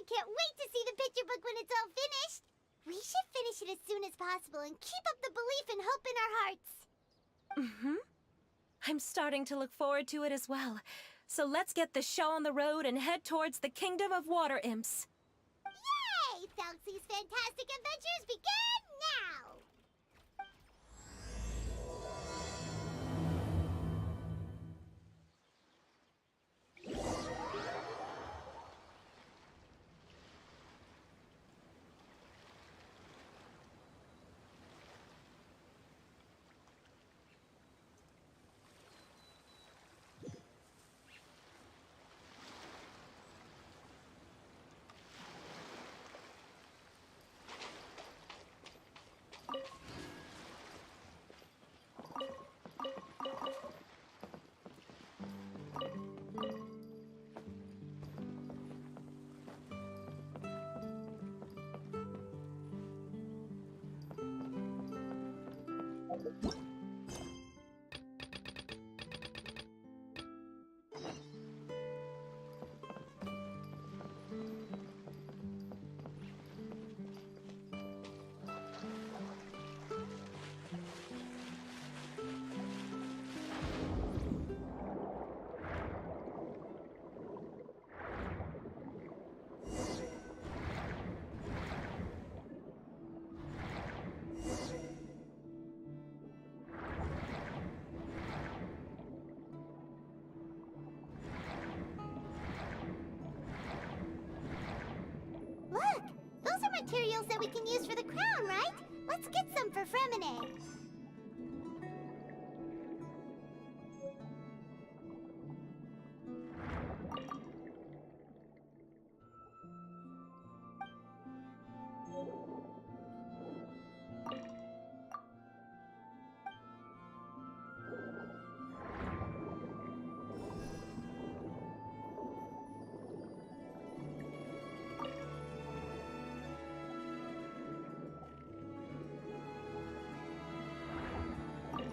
I can't wait to see the picture book when it's all finished. We should finish it as soon as possible and keep up the belief and hope in our hearts. Mm-hmm. I'm starting to look forward to it as well. So let's get the show on the road and head towards the Kingdom of Water Imps. Yay! Falxie's Fantastic Adventures begin now! Look! Those are materials that we can use for the crown, right? Let's get some for Fremine.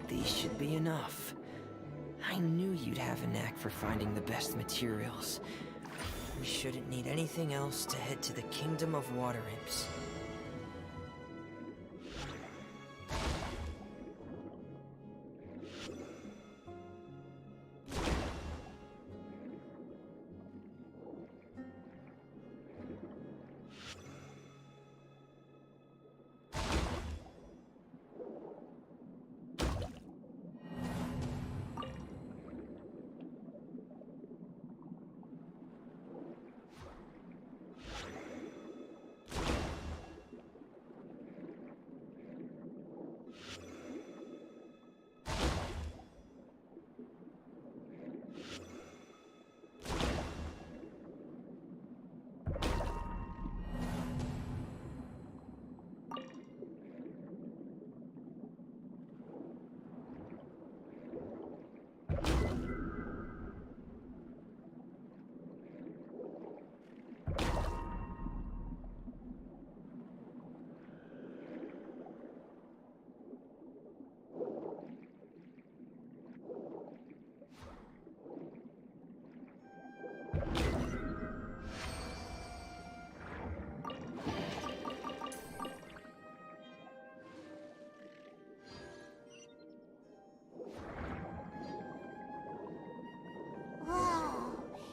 These should be enough. I knew you'd have a knack for finding the best materials. We shouldn't need anything else to head to the Kingdom of Water Imps.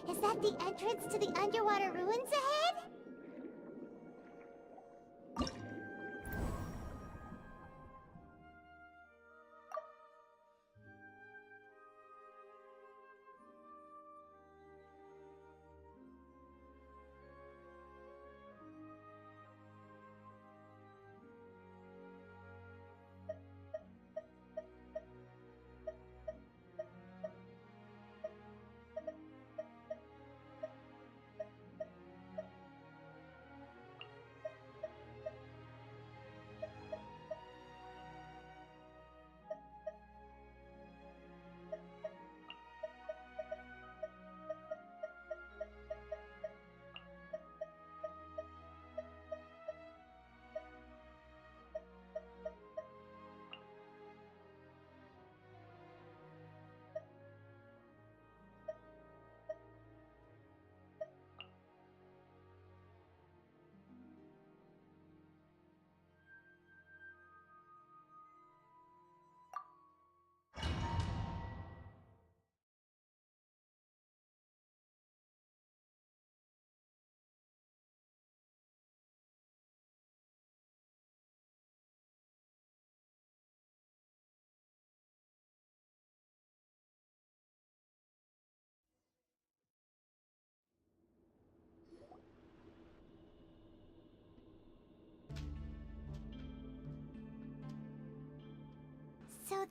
Is that the entrance to the underwater ruins ahead?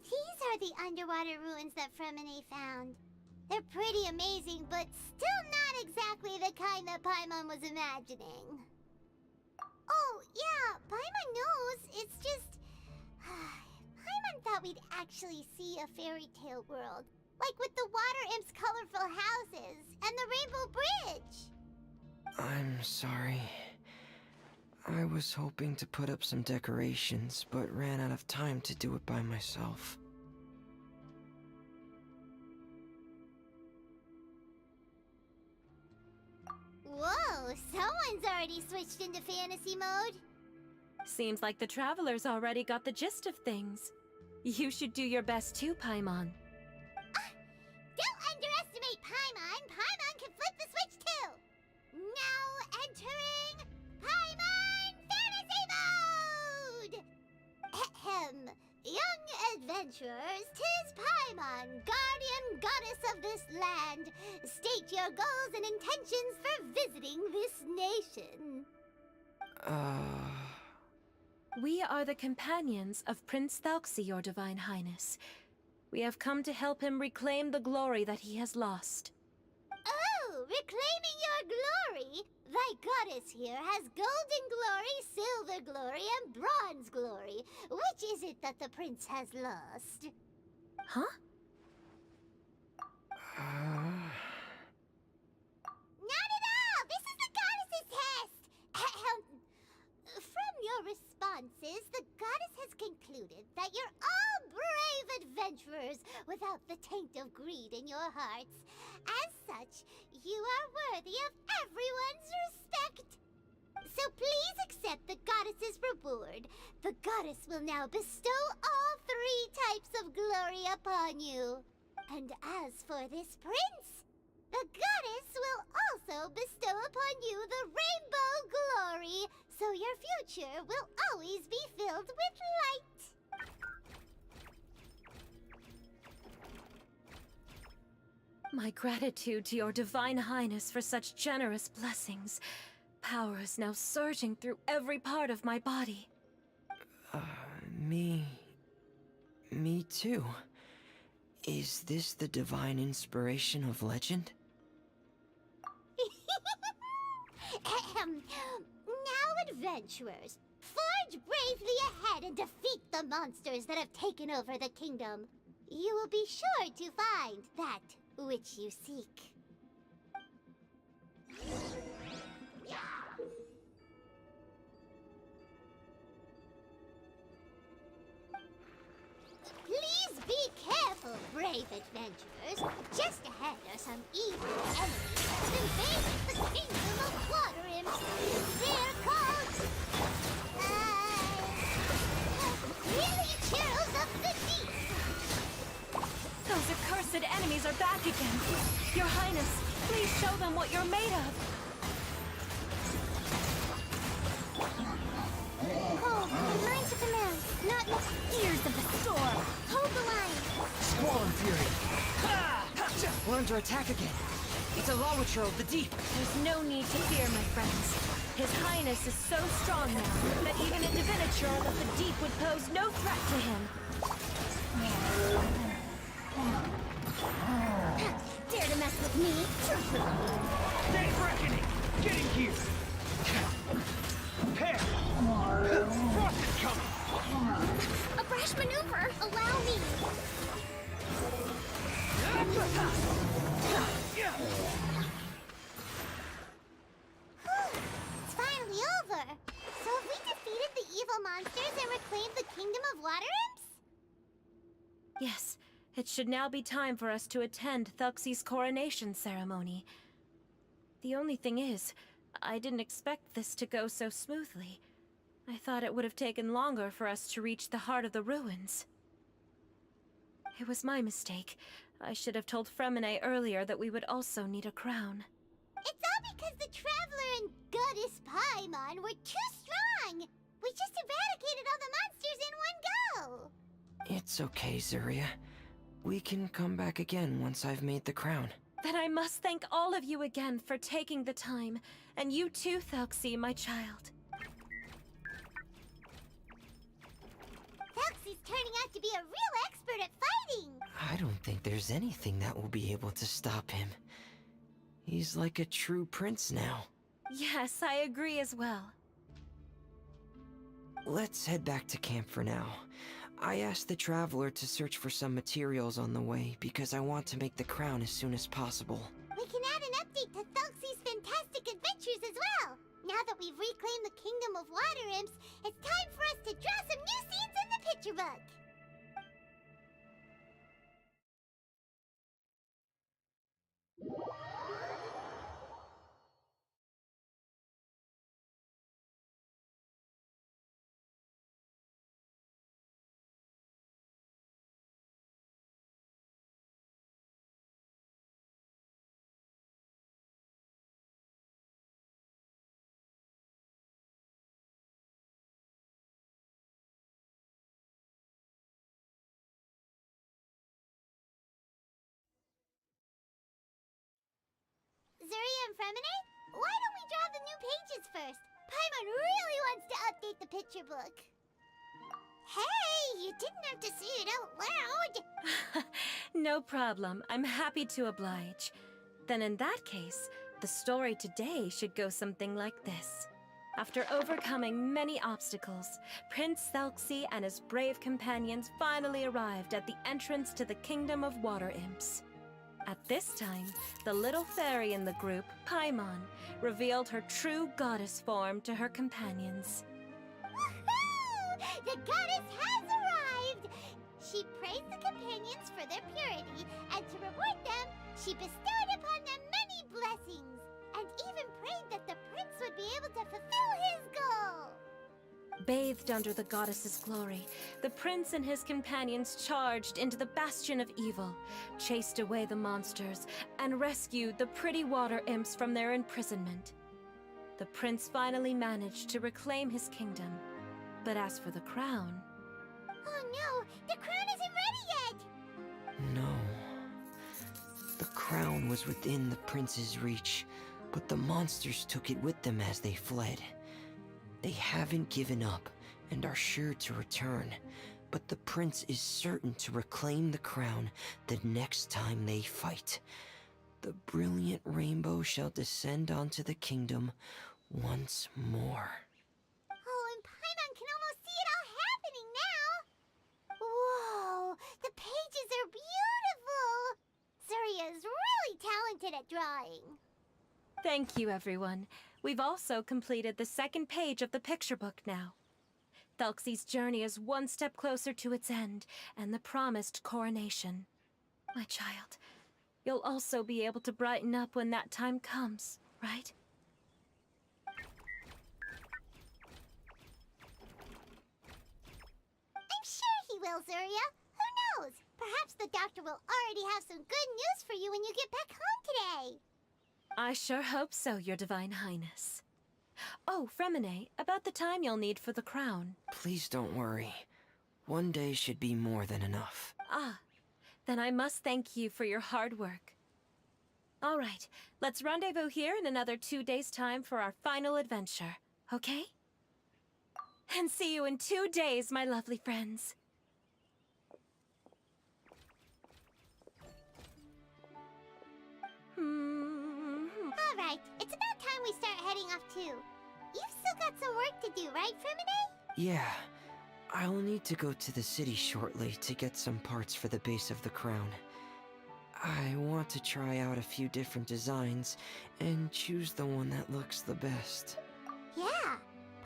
these are the underwater ruins that Fremine found. They're pretty amazing, but still not exactly the kind that Paimon was imagining. Oh, yeah, Paimon knows. It's just... Paimon thought we'd actually see a fairy tale world. Like with the water imp's colorful houses and the rainbow bridge. I'm sorry. I was hoping to put up some decorations, but ran out of time to do it by myself. Whoa, someone's already switched into fantasy mode. Seems like the travelers already got the gist of things. You should do your best too, Paimon. Don't underestimate Paimon. Paimon can flip the switch too. Now entering Paimon Fantasy Mode! Ahem. Young adventurers, 'tis Paimon, guardian goddess of this land. State your goals and intentions for visiting this nation. We are the companions of Prince Thalxi, your Divine Highness. We have come to help him reclaim the glory that he has lost. Oh, reclaiming your glory? Thy goddess here has golden glory, silver glory, and bronze glory. Which is it that the prince has lost? Huh? Not at all! This is the goddess's test! Ahem. From your responses, the goddess has concluded that you're all brave adventurers without the taint of greed in your hearts. As such, you are worthy of everyone's respect. So please accept the goddess's reward. The goddess will now bestow all 3 types of glory upon you. And as for this prince, the goddess will also bestow upon you the rainbow glory, so your future will always be filled with light. My gratitude to your Divine Highness for such generous blessings. Power is now surging through every part of my body. Me too. Is this the divine inspiration of legend? Ahem. Now, adventurers, forge bravely ahead and defeat the monsters that have taken over the kingdom. You will be sure to find that which you seek. Please be careful, brave adventurers. Just ahead are some evil enemies that invaded the kingdom of water imps. They're called... really chills of the deep. Those accursed enemies are back again. Your Highness, please show them what you're made of. Oh, lines of command, not ears of the storm. Hold the line. Squall and Fury! We're under attack again. It's a Lawitcher of the deep. There's no need to fear, my friends. His Highness is so strong now that even a diviniture of the deep would pose no threat to him. Dare to mess with me? Day reckoning! Getting here! Prepare! Frost is coming! A brash maneuver. Allow me. It's finally over. So have we defeated the evil monsters and reclaimed the kingdom of water imps? Yes, it should now be time for us to attend Thalxi's coronation ceremony. The only thing is, I didn't expect this to go so smoothly. I thought it would have taken longer for us to reach the heart of the ruins. It was my mistake. I should have told Fremine earlier that we would also need a crown. It's all because the Traveler and Goddess Paimon were too strong. We just eradicated all the monsters in one go. It's okay, Zuria. We can come back again once I've made the crown. Then I must thank all of you again for taking the time. And you too, Thalxi, my child. Thalxi's turning out to be a real expert at fighting. I don't think there's anything that will be able to stop him. He's like a true prince now. Yes, I agree as well. Let's head back to camp for now. I asked the Traveler to search for some materials on the way because I want to make the crown as soon as possible. We can add an update to Thelxie's fantastic adventures as well. Now that we've reclaimed the Kingdom of Water Imps, it's time for us to draw some new scenes in the picture book. Zuria and Fremine, why don't we draw the new pages first? Paimon really wants to update the picture book. Hey, you didn't have to say it out loud. No problem. I'm happy to oblige. Then in that case, the story today should go something like this. After overcoming many obstacles, Prince Thelxie and his brave companions finally arrived at the entrance to the Kingdom of Water Imps. At this time, the little fairy in the group, Paimon, revealed her true goddess form to her companions. Woohoo! The goddess has arrived! She praised the companions for their purity, and to reward them, she bestowed upon them many blessings, and even prayed that the prince would be able to fulfill his goal. Bathed under the goddess's glory, the prince and his companions charged into the bastion of evil, chased away the monsters, and rescued the pretty water imps from their imprisonment. The prince finally managed to reclaim his kingdom. But as for the crown... Oh no, the crown isn't ready yet! No. The crown was within the prince's reach, but the monsters took it with them as they fled. They haven't given up and are sure to return, but the prince is certain to reclaim the crown the next time they fight. The brilliant rainbow shall descend onto the kingdom once more. Oh, and Paimon can almost see it all happening now! Whoa, the pages are beautiful! Zuria is really talented at drawing. Thank you, everyone. We've also completed the second page of the picture book now. Thelxie's journey is one step closer to its end, and the promised coronation. My child, you'll also be able to brighten up when that time comes, right? I'm sure he will, Zuria. Who knows? Perhaps the doctor will already have some good news for you when you get back home today. I sure hope so, Your Divine Highness. Oh, Fremine, about the time you'll need for the crown. Please don't worry. One day should be more than enough. Ah, then I must thank you for your hard work. All right, let's rendezvous here in another 2 days' time for our final adventure, okay? And see you in 2 days, my lovely friends. Alright, it's about time we start heading off too. You've still got some work to do, right, Fremine? Yeah. I'll need to go to the city shortly to get some parts for the base of the crown. I want to try out a few different designs and choose the one that looks the best. Yeah,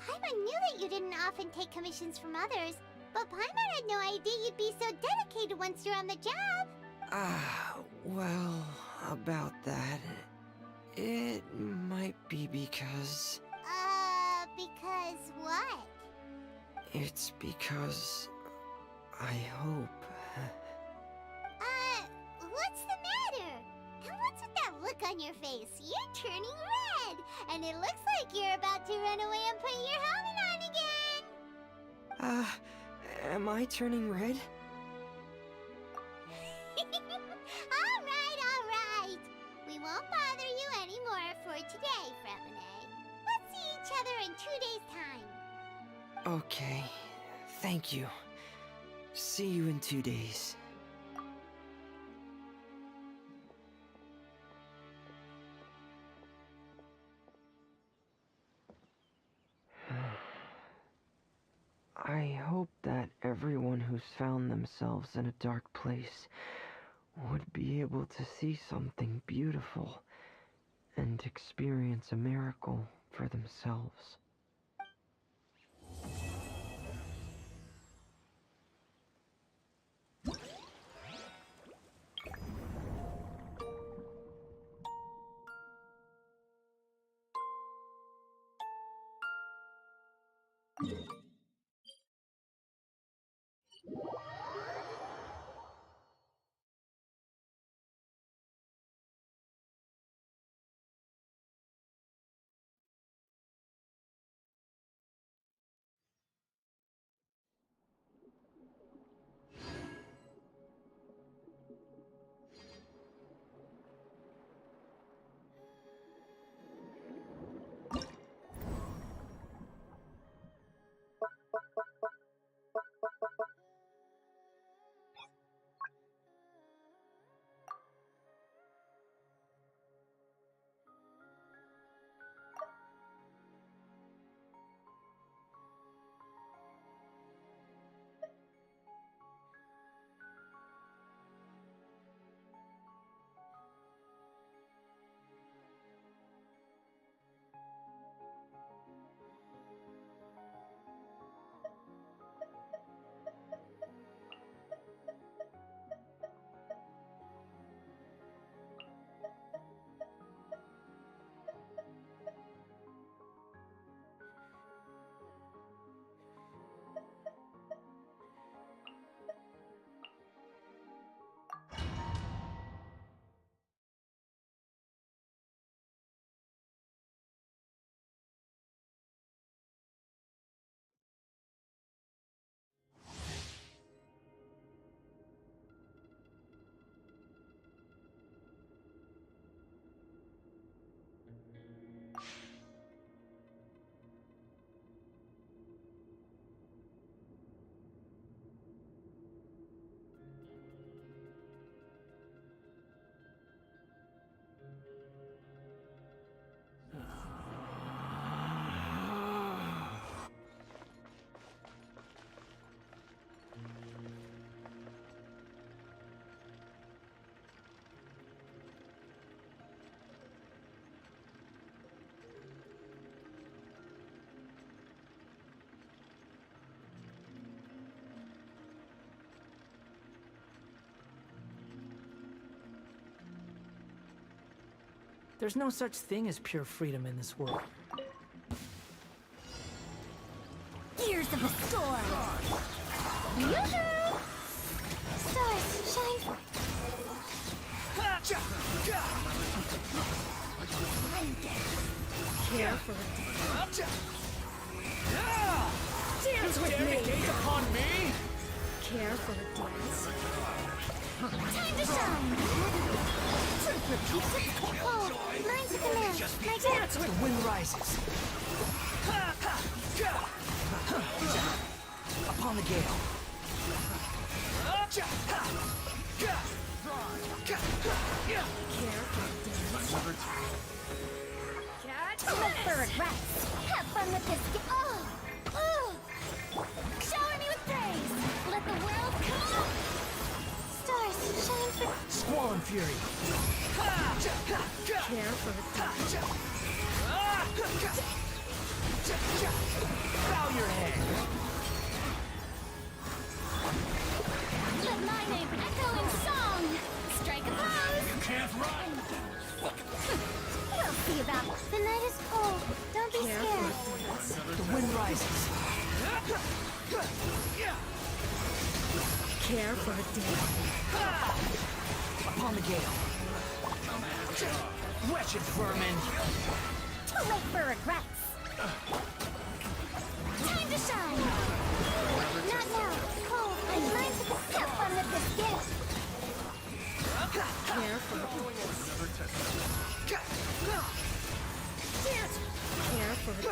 Paimon knew that you didn't often take commissions from others, but Paimon had no idea you'd be so dedicated once you're on the job. Well, about that, it might be because... Because what? It's because... I hope... What's the matter? And what's with that look on your face? You're turning red, and it looks like you're about to run away and put your helmet on again. Am I turning red? Alright. We won't bother you anymore for today, Fremine. Let's see each other in 2 days' time. Okay, thank you. See you in 2 days. I hope that everyone who's found themselves in a dark place would be able to see something beautiful and experience a miracle for themselves. There's no such thing as pure freedom in this world. Gears of the storm! Yoo-hoo! Stars, shine! Care for a Dance with me! Upon me! care for a dance. Time to shine! Truth repeats its call. Learns the command. My dance! The wind rises. Upon the gale. Care for a dance. Look for regrets. Have fun with this. Oh! Oh! Shower me with praise. Let the world come. Stars shine for. Squall and fury. Care for a dance. Bow your head. Let my name echo in song. Strike a pose. You can't run! We'll see about it. The night is cold. Don't be Care scared. for a dance. The wind rises. Care for a dance. Upon the gale. Wretched vermin. Too late for regrets. Time to shine. Not now. Cold. I'm learned to have fun with this gift. Care for a dance. Care for a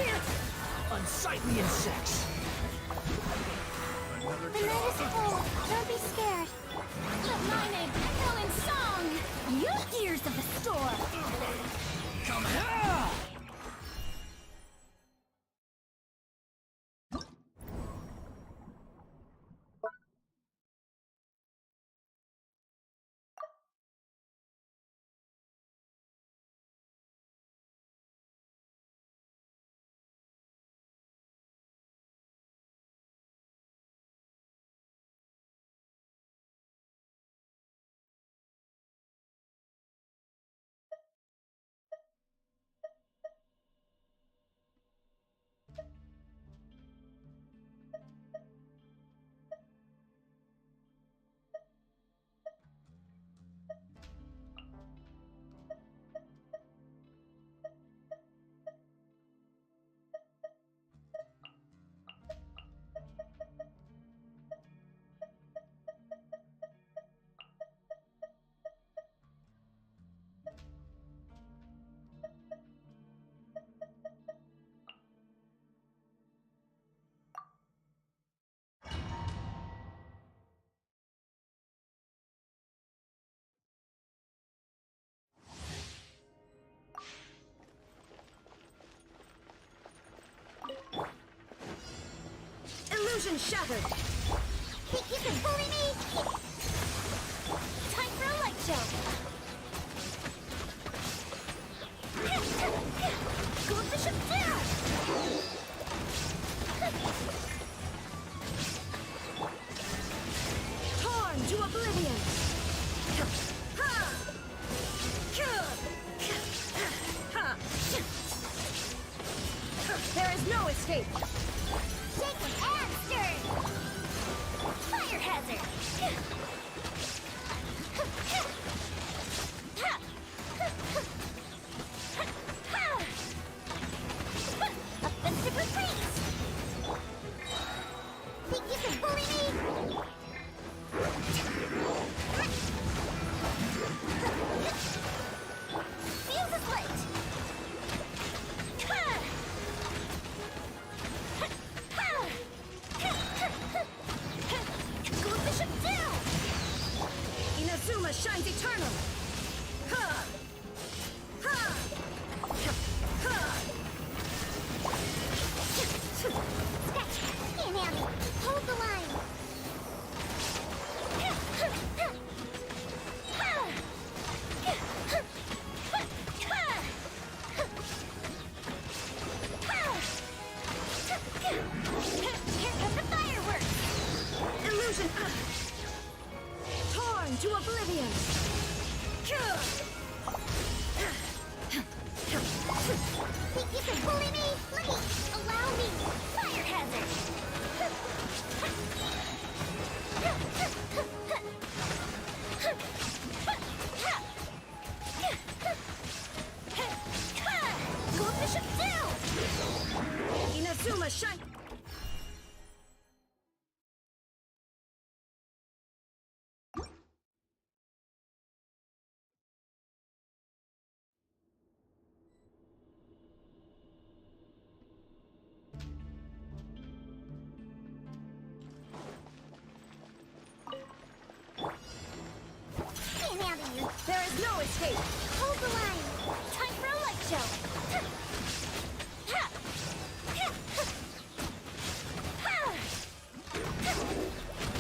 dance. Unsightly insects. The night is cold. Don't be scared. Let my name echo in song. Your ears of the storm. Come here! Illusion shattered! Think you can bully me? Time for a light show. Goldfish him down! Torn to oblivion! There is no escape! Shaken and stirred! Fire hazard! Offensive retreat! Think you can bully me? Feels as light! Goldfish him down! Inazuma shines eternal! Scratch! Can't have me! Hold the line! Here come the fireworks! Illusion torn to oblivion! Think you can bully me? Let me! Allow me! Fire hazard! Goldfish him down! Inazuma shine... Can't have you! There is no escape! Hold the line! Time for a light show!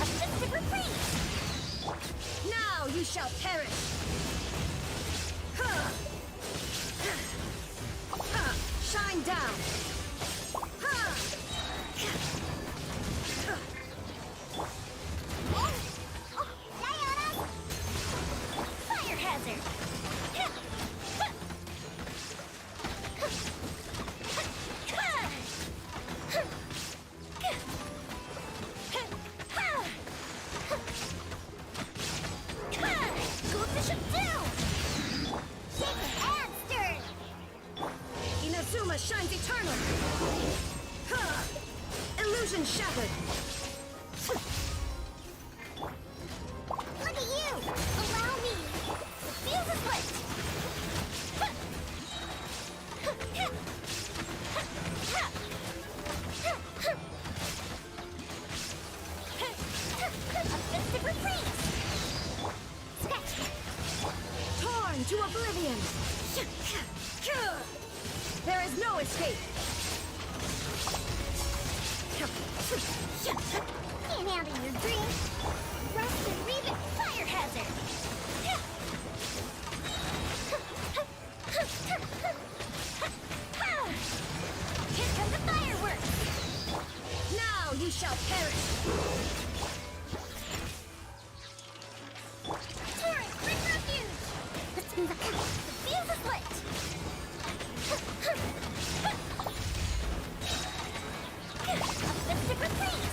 Offensive retreat! Now you shall perish! Shine down! Fire hazard! Goldfish him down! Shaken and stirred! Inazuma shines eternal! Illusion shattered! Look at you! Allow me! It feels as light! no escape! Can't handle your drink. Rust and Reeve it, fire hazard. Here come the fireworks. Now you shall perish! Torrent, quick refuge. Let's move up. The fuse is lit. Uplifted reprieve.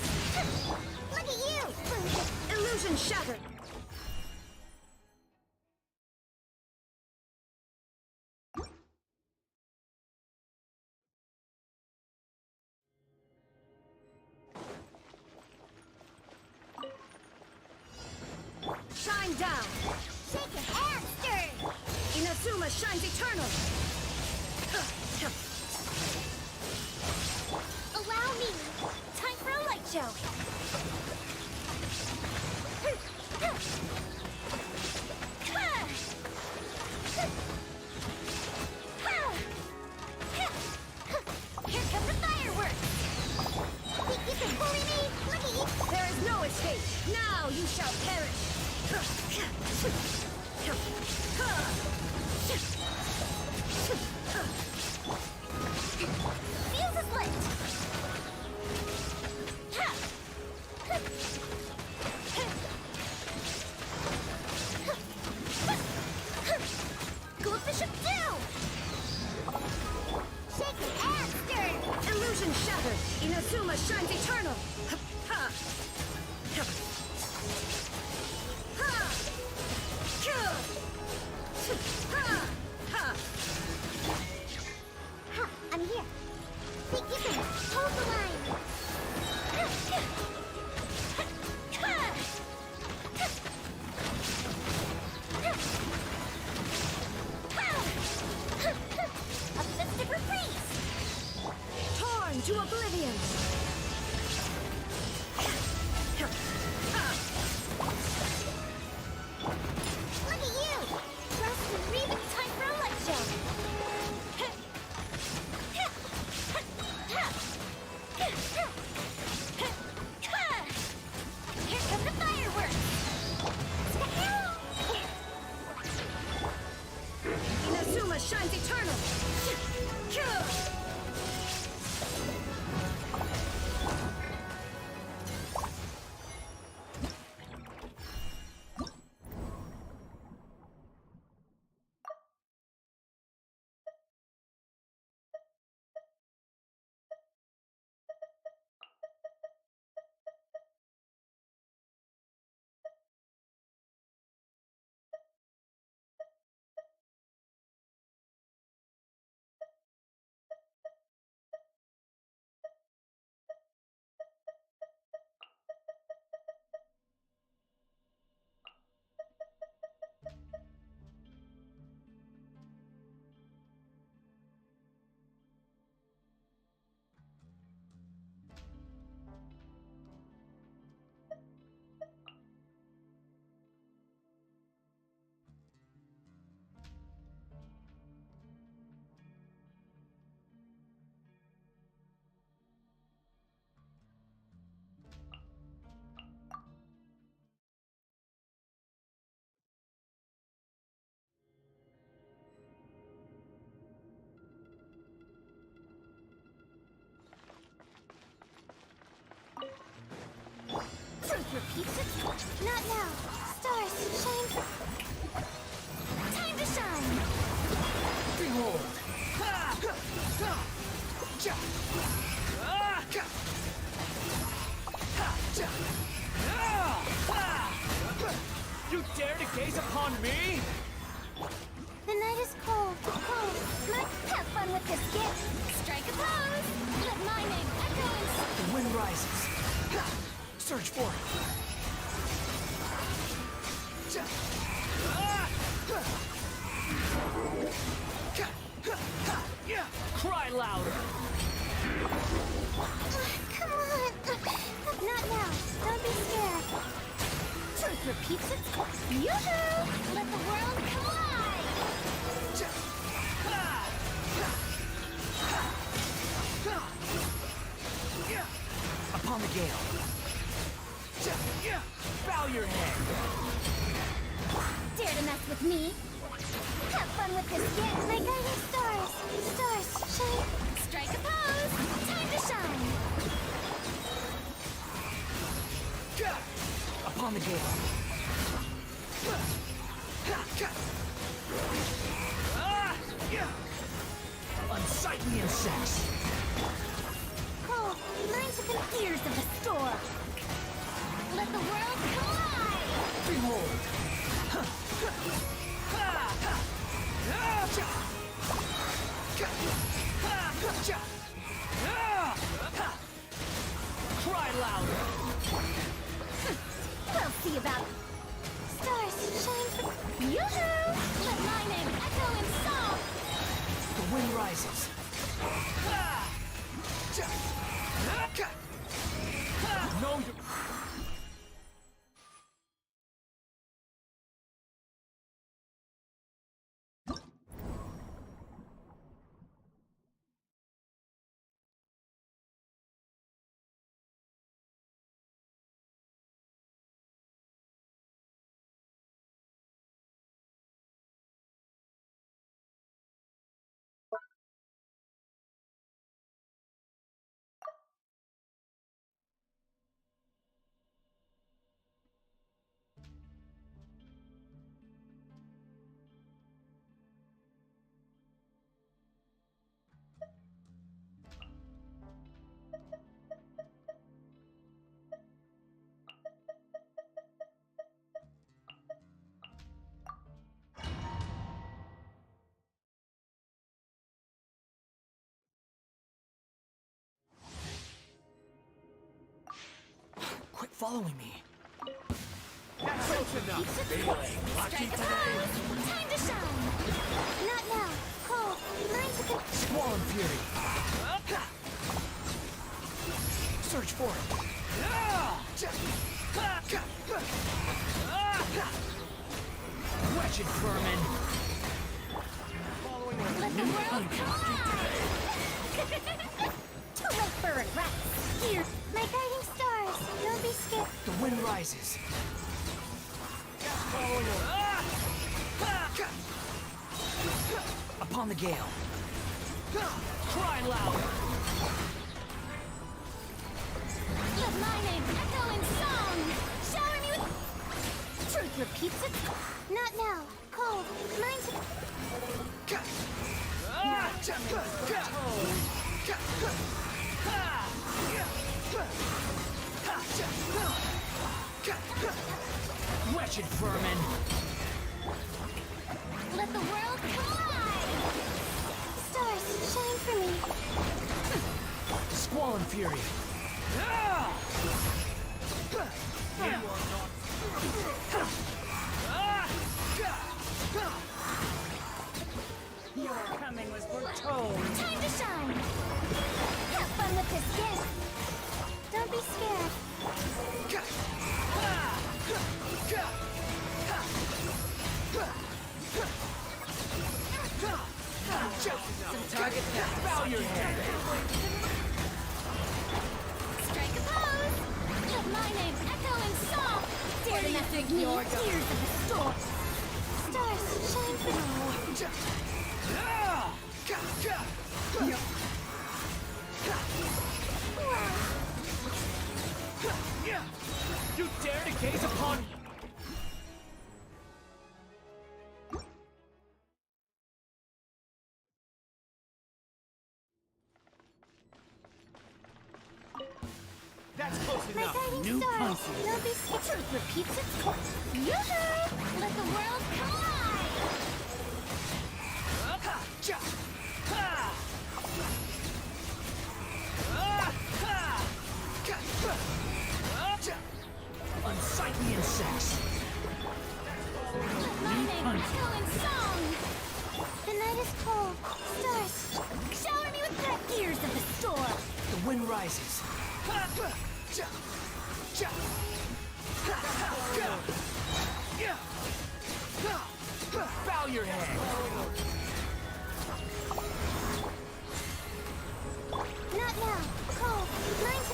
Look at you. Illusion shattered! Shine down! Shake your hand, stir. Inazuma shines eternal! Allow me. Time for a light show. Here come the fireworks. Think you can bully me? Look at you. There is no escape! Now you shall perish! Fuse is lit. Goldfish of doom. Shake and stir. Illusion shattered! Inazuma shines eternal! Ha! Ha, I'm here. Think you can hold the line. Uplifted reprise. Torn to oblivion! Look at you. Rust and Reeve, it's time for a light show. Here come the fireworks. Inazuma shines eternal! Not now. Stars, shine. Time to shine. Behold! You dare to gaze upon me? The night is cold, cold. Let's have fun with this gift. Strike a pose. Let my name echo in The wind rises. Search for it. Cry louder! Come on. Not now. Don't be scared. Truth repeats its course. Yoo-hoo! Let the world collide! gale. Bow your head. Dare to mess with me? Have fun with this gift. My guiding stars. Stars, shine. Strike a pose. Time to shine. Upon the gale. Unsightly insects. Cole, learn to the ears of the storm. Let the world collide. Behold. Cry louder. We'll see about it. Stars, shine for... Yoo-hoo! Let my name echo in song. The wind rises. No, you... Quit following me. That's close enough. Feeling lucky today. Time to shine. Not now. Cole, learn to Squall and fury. Search for it. Wretched vermin. let the world collide. Too late for regrets. Here, my guiding stars. Don't be scared. The wind rises. Upon the gale. Cry louder. Let my name echo in song. Shower me with... Truth repeats it. Not now. Cold. Learn to... Wretched vermin. Let the world collide. Stars, shine for me. Squall and fury. Your coming was foretold. Time to shine. Have fun with this gift. Don't be scared. Target down. Bow your head. Strike a pose. Let my name echo in song. Dare to mess with me. Tears of the storm. Stars, shine for me. You dare to gaze upon... That's close My enough. guiding stars. Don't be scared. Truth repeats its course. Yoo-hoo! Let the world collide. Unsightly insects. Let my name echo in song. The night is cold. Stars, shower me with the ears of the storm. The wind rises. Bow your head. Not now. Cold. Learn to...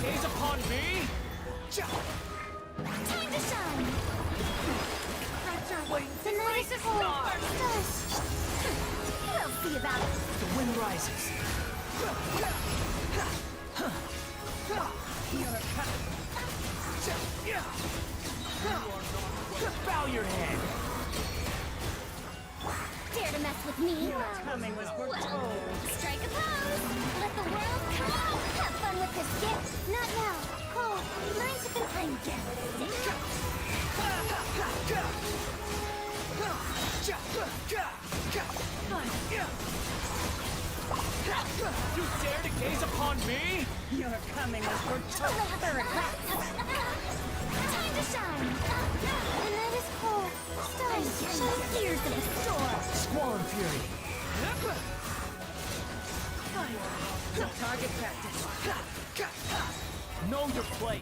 gaze upon me? Time to shine! The night is cold. Stars. We'll see about it. The wind rises. Bow your head! Dare to mess with me? Coming was foretold. Strike a pose! Let the world come out! Have fun with this gift! Not now! Cold! Mine's a good time You dare to gaze upon me? Your coming was foretold! Time to shine! The night is cold. Stars shine tears in a storm. Squall and fury. Target practice. Know your place.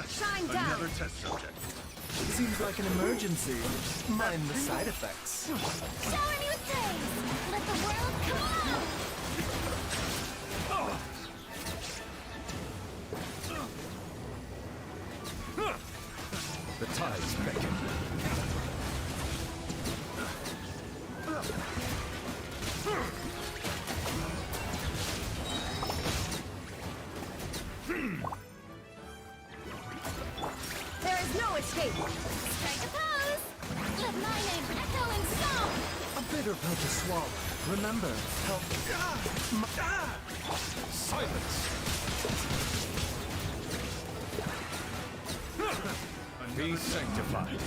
Shine down! Another test subject. Seems like an emergency. Mind the side effects. Shower me with praise! Let the world come out! The tides beckon. There is no escape! Strike a pose! Let my name echo in song! A bitter pill to swallow. Remember, help. Silence! Be sanctified.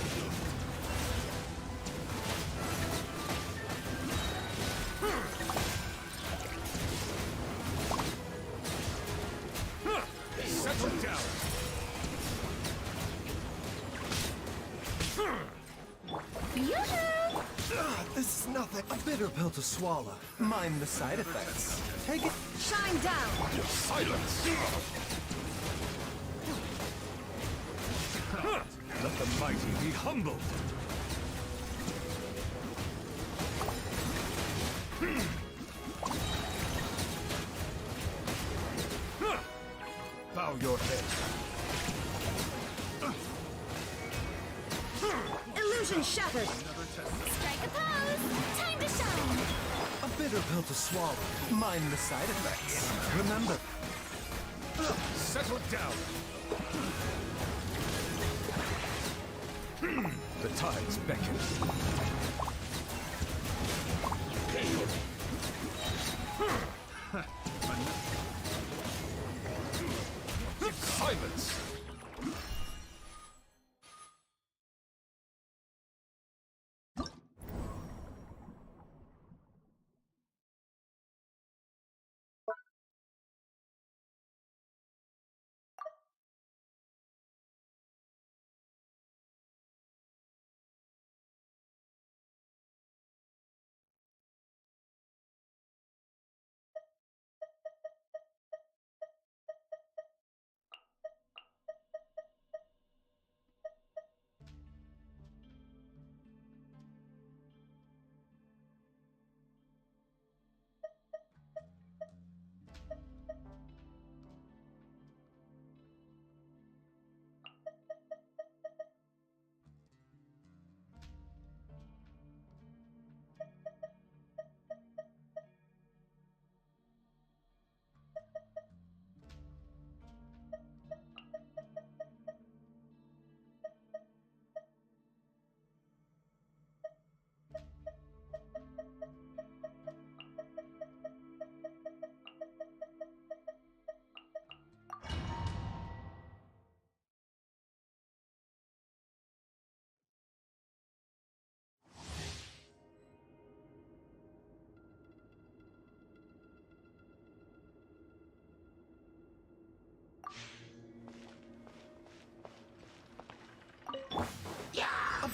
Settle down. This is nothing. A bitter pill to swallow. Mind the side effects. Take it. Shine down! Silence! Let the mighty be humbled. Bow your head. Illusion shattered! Strike a pose! Time to shine! A bitter pill to swallow. Mind the side effects. Remember. Settle down. The tides beckon. Silence!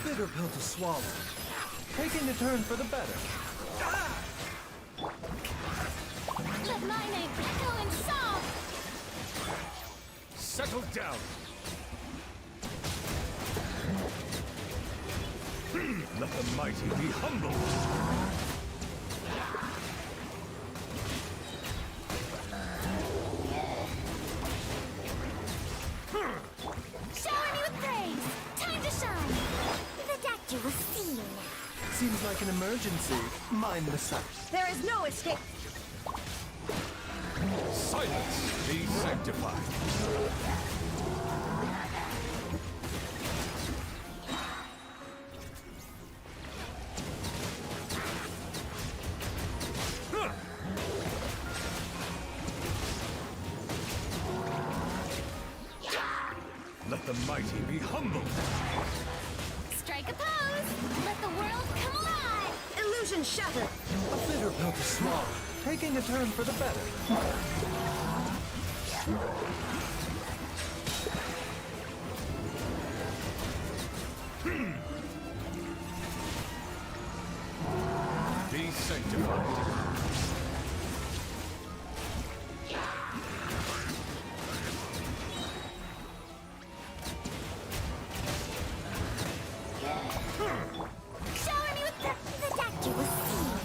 bitter pill to swallow. Taking a turn for the better. Let my name echo in song! Settle down. Let the mighty be humbled. Shower me with praise! Time to shine! The doctor will see you now. Seems like an emergency. Mind the sight. There is no escape. Silence be sanctified. Let the mighty be humbled. Strike a pose! Let the world come alive! Illusion shattered. A bitter pill to swallow. Taking a turn for the better. Be sanctified. Shower me with the doctor will see you.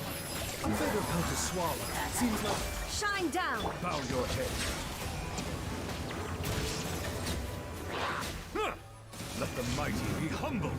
A bitter pill to swallow. Seems like Shine down. Bow your head. Let the mighty be humbled.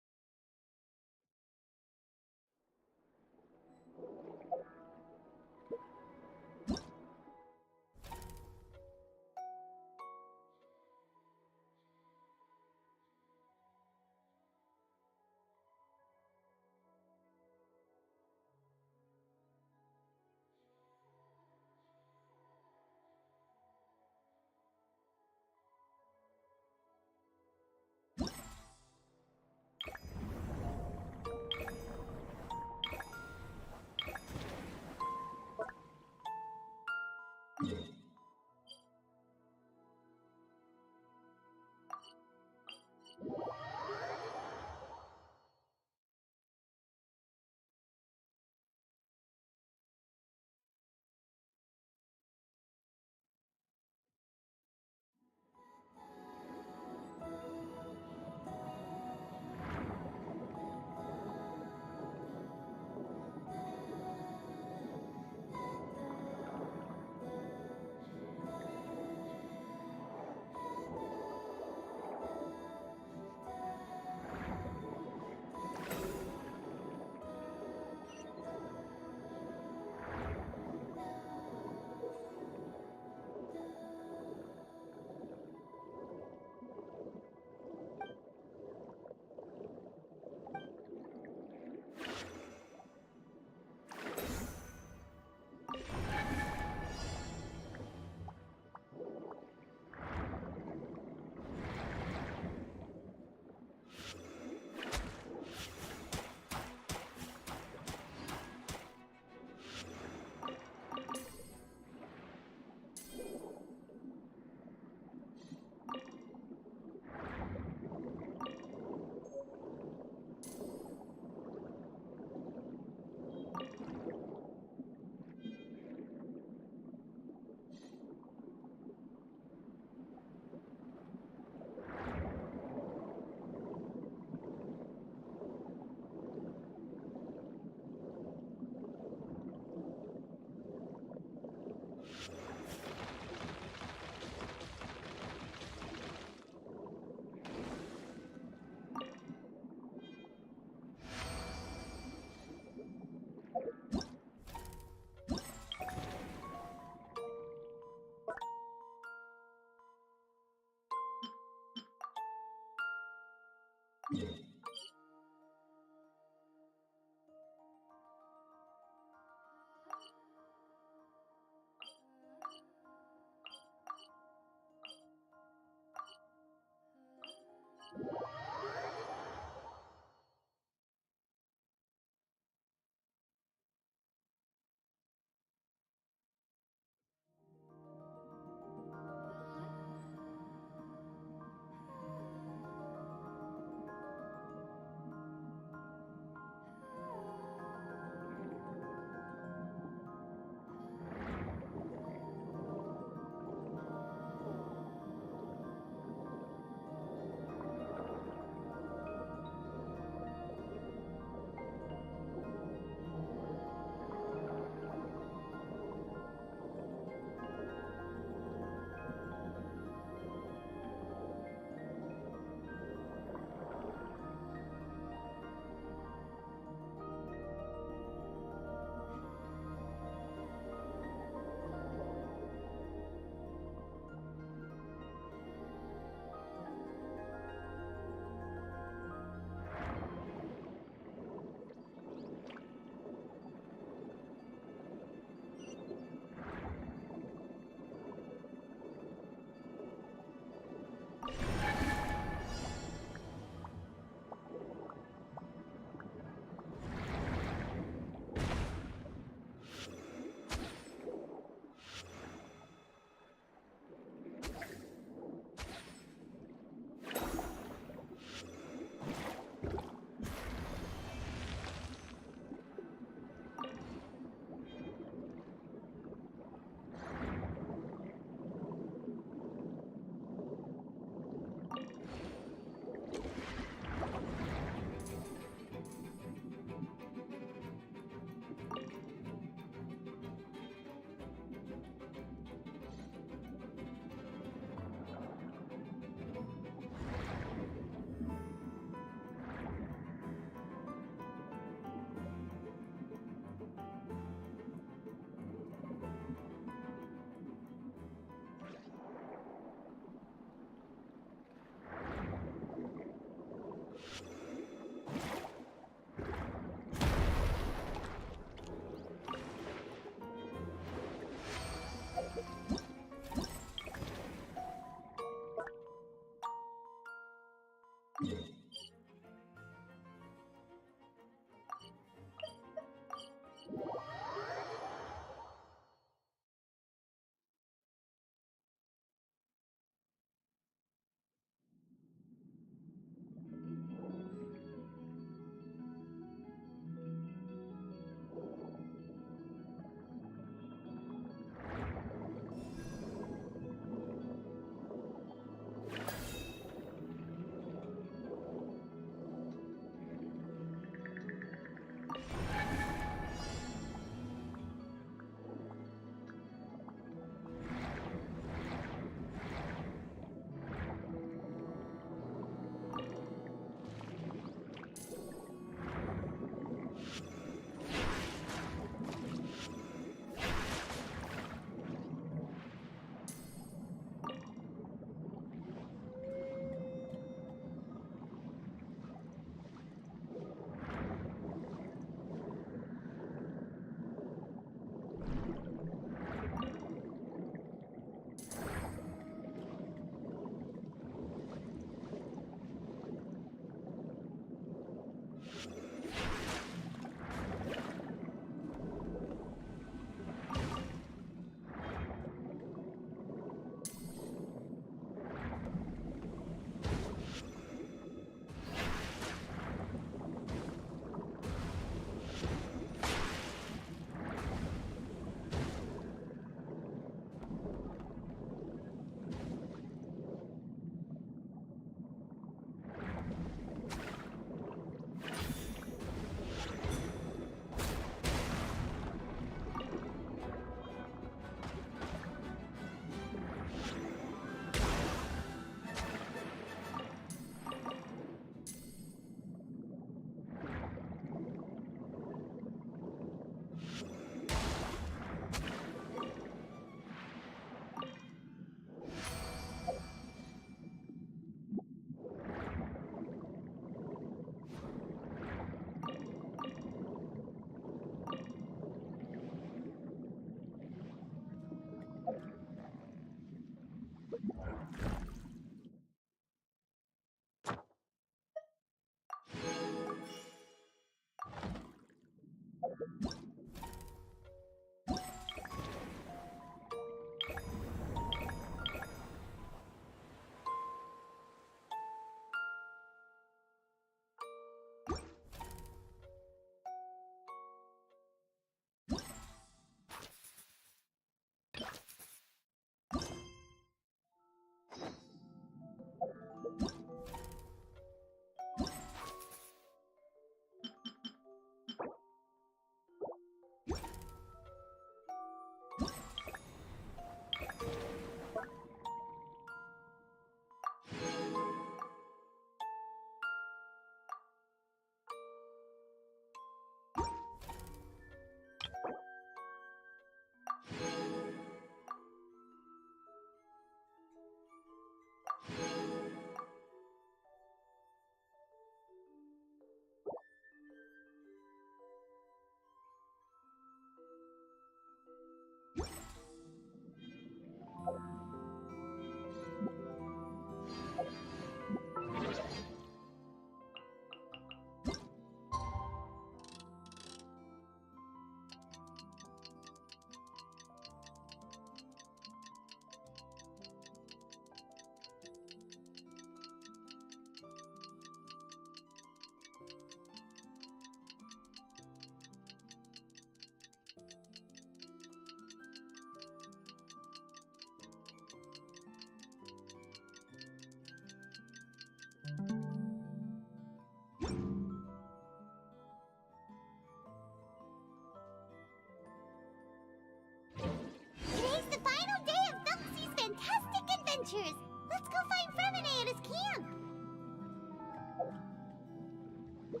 Hey,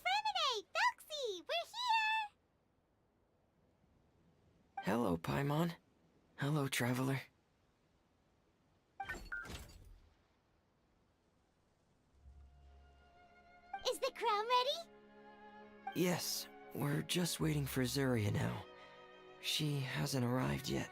Fremenade! Thuxie! We're here! Hello, Paimon. Hello, traveler. Is the crown ready? Yes, we're just waiting for Zuria now. She hasn't arrived yet.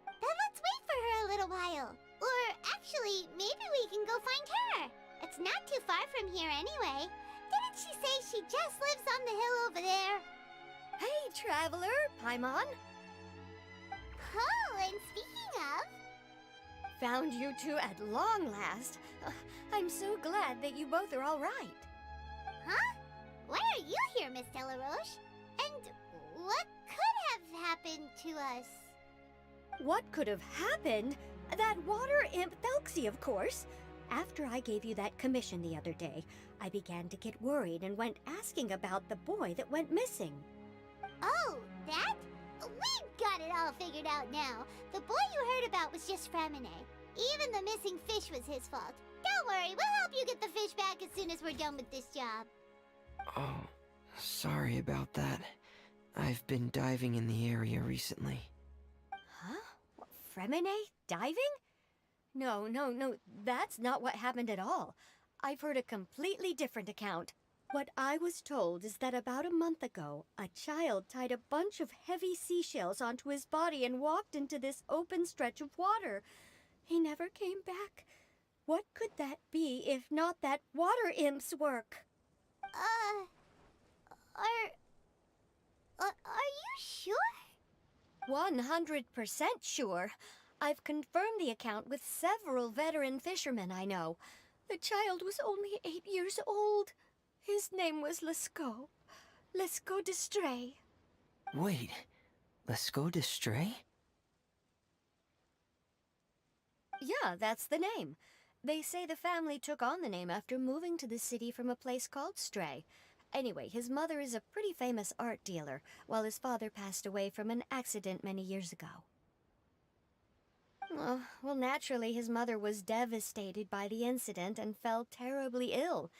Then let's wait for her a little while. Or actually, maybe we can go find her. It's not too far from here anyway. Didn't she say she just lives on the hill over there? Hey, traveler, Paimon. Oh, and speaking of... Found you two at long last. I'm so glad that you both are all right. Huh? Why are you here, Miss Delaroche? And what could have happened to us? What could have happened? That water imp Thelxie, of course. After I gave you that commission the other day, I began to get worried and went asking about the boy that went missing. Oh, that? We've got it all figured out now. The boy you heard about was just Fremine. Even the missing fish was his fault. Don't worry, we'll help you get the fish back as soon as we're done with this job. Oh, sorry about that. I've been diving in the area recently. Huh? Fremine? Diving? No, that's not what happened at all. I've heard a completely different account. What I was told is that about a month ago, a child tied a bunch of heavy seashells onto his body and walked into this open stretch of water. He never came back. What could that be if not that water imp's work? Are you sure? 100% sure. I've confirmed the account with several veteran fishermen I know. The child was only 8 years old. His name was Lescaut. Lescaut d'Estray. Wait, Lescaut d'Estray? Yeah, that's the name. They say the family took on the name after moving to the city from a place called Stray. Anyway, his mother is a pretty famous art dealer, while his father passed away from an accident many years ago. Well, naturally, his mother was devastated by the incident and fell terribly ill.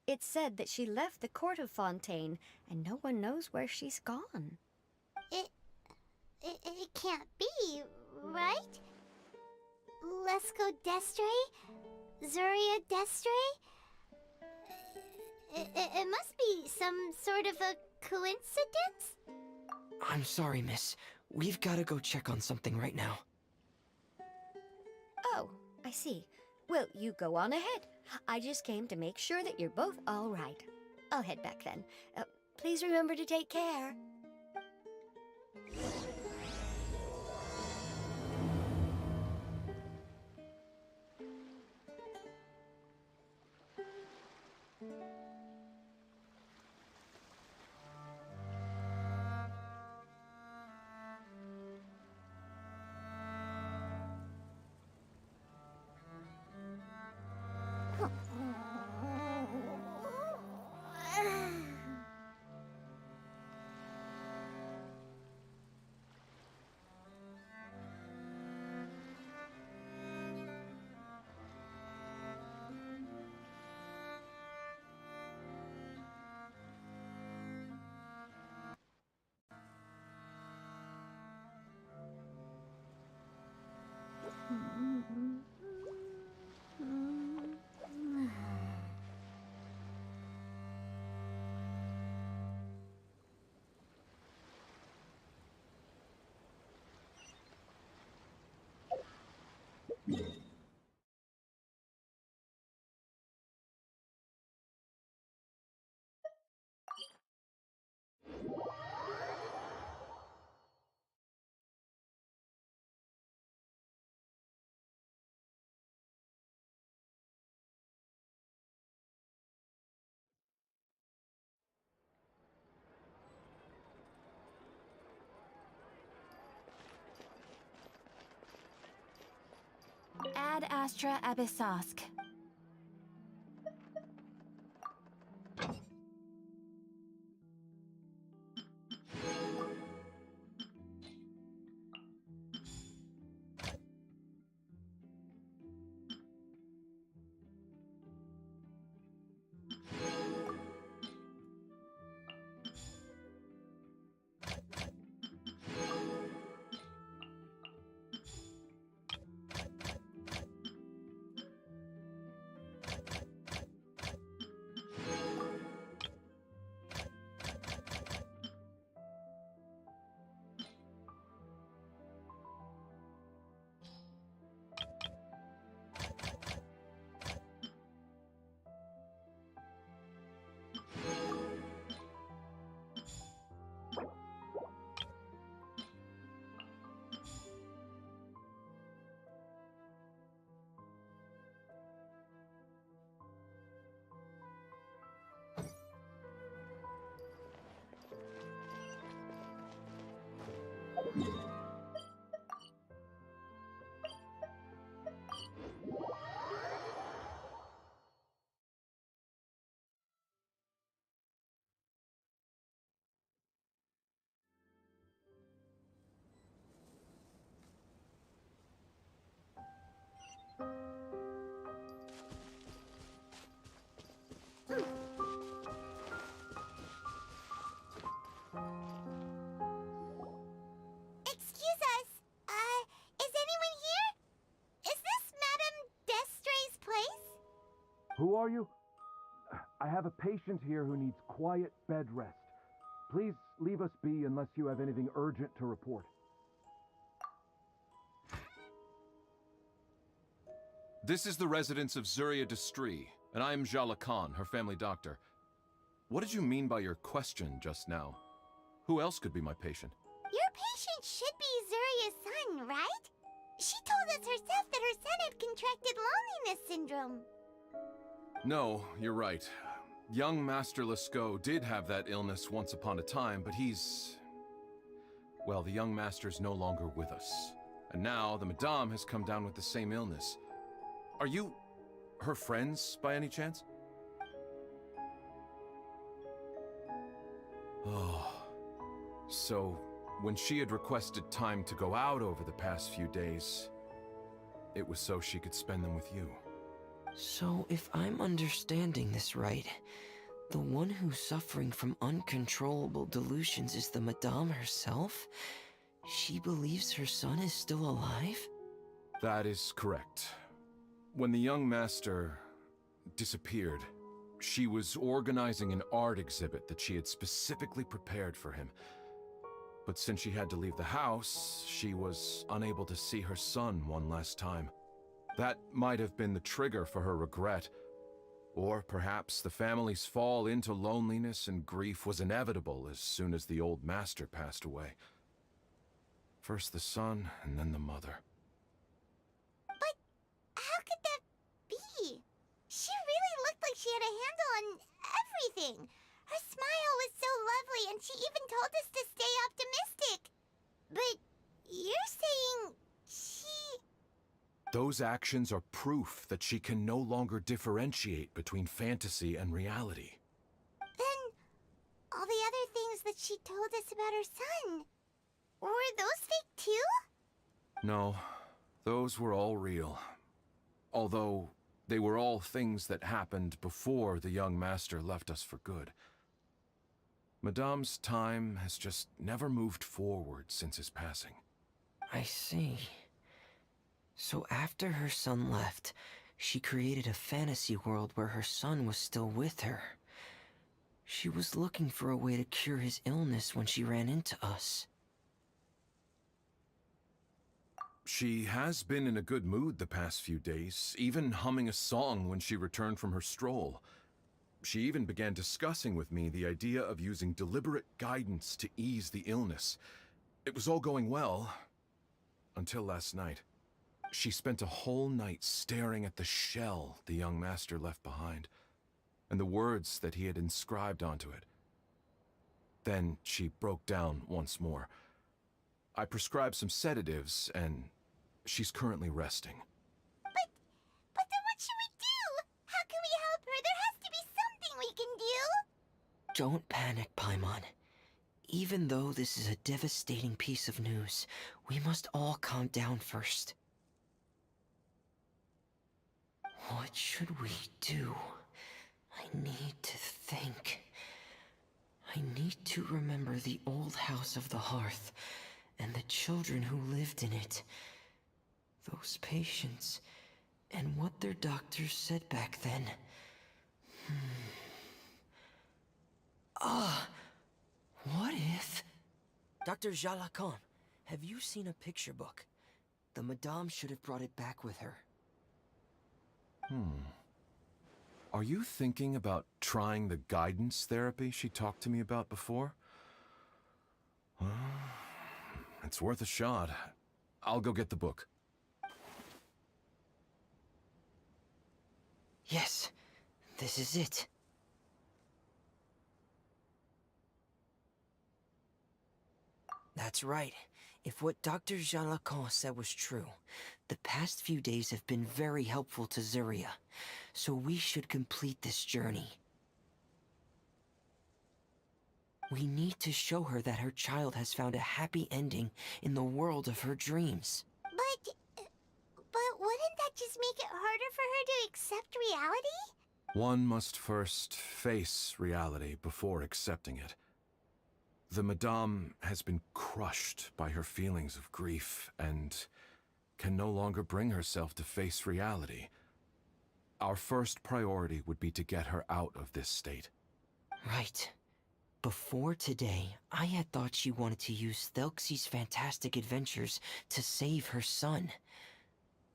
It's said that she left the court of Fontaine, and no one knows where she's gone. It can't be, right? Lescaut d'Estray? Zuria d'Estray? It must be some sort of a coincidence? I'm sorry, miss. We've gotta go check on something right now. Oh, I see. Well, you go on ahead. I just came to make sure that you're both all right. I'll head back then. Please remember to take care. Ad Astra Abyssosk. Excuse us. Is anyone here? Is this Madame Destray's place? Who are you? I have a patient here who needs quiet bed rest. Please leave us be unless you have anything urgent to report. This is the residence of Zuria Destri, and I am Jala Khan, her family doctor. What did you mean by your question just now? Who else could be my patient? Your patient should be Zuria's son, right? She told us herself that her son had contracted loneliness syndrome. No, you're right. Young Master Lescaut did have that illness once upon a time, but well, the young master's no longer with us. And now the Madame has come down with the same illness. Are you her friends, by any chance? Oh. So, when she had requested time to go out over the past few days, it was so she could spend them with you. So, if I'm understanding this right, the one who's suffering from uncontrollable delusions is the Madame herself? She believes her son is still alive? That is correct. When the young master disappeared, she was organizing an art exhibit that she had specifically prepared for him. But since she had to leave the house, she was unable to see her son one last time. That might have been the trigger for her regret. Or perhaps the family's fall into loneliness and grief was inevitable as soon as the old master passed away. First the son, and then the mother. But how could that be? She really looked like she had a handle on everything. Her smile was so lovely, and she even told us to stay optimistic. But you're saying she... Those actions are proof that she can no longer differentiate between fantasy and reality. Then all the other things that she told us about her son, were those fake too? No, those were all real. Although they were all things that happened before the young master left us for good. Madame's time has just never moved forward since his passing. I see. So after her son left, she created a fantasy world where her son was still with her. She was looking for a way to cure his illness when she ran into us. She has been in a good mood the past few days, even humming a song when she returned from her stroll. She even began discussing with me the idea of using deliberate guidance to ease the illness. It was all going well, until last night. She spent a whole night staring at the shell the young master left behind, and the words that he had inscribed onto it. Then she broke down once more. I prescribed some sedatives, and she's currently resting. But Don't panic, Paimon. Even though this is a devastating piece of news, we must all calm down first. What should we do? I need to think. I need to remember the old house of the hearth, and the children who lived in it. Those patients, and what their doctors said back then. What if... Dr. Jalacan, have you seen a picture book? The Madame should have brought it back with her. Are you thinking about trying the guidance therapy she talked to me about before? It's worth a shot. I'll go get the book. Yes, this is it. That's right. If what Dr. Jean Lacan said was true, the past few days have been very helpful to Zuria, so we should complete this journey. We need to show her that her child has found a happy ending in the world of her dreams. But wouldn't that just make it harder for her to accept reality? One must first face reality before accepting it. The Madame has been crushed by her feelings of grief and can no longer bring herself to face reality. Our first priority would be to get her out of this state. Right. Before today, I had thought she wanted to use Thelxie's fantastic adventures to save her son.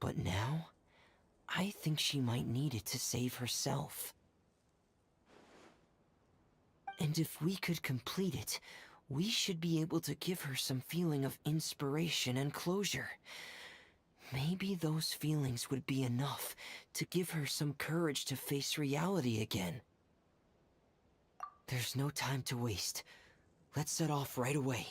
But now, I think she might need it to save herself. And if we could complete it, we should be able to give her some feeling of inspiration and closure. Maybe those feelings would be enough to give her some courage to face reality again. There's no time to waste. Let's set off right away.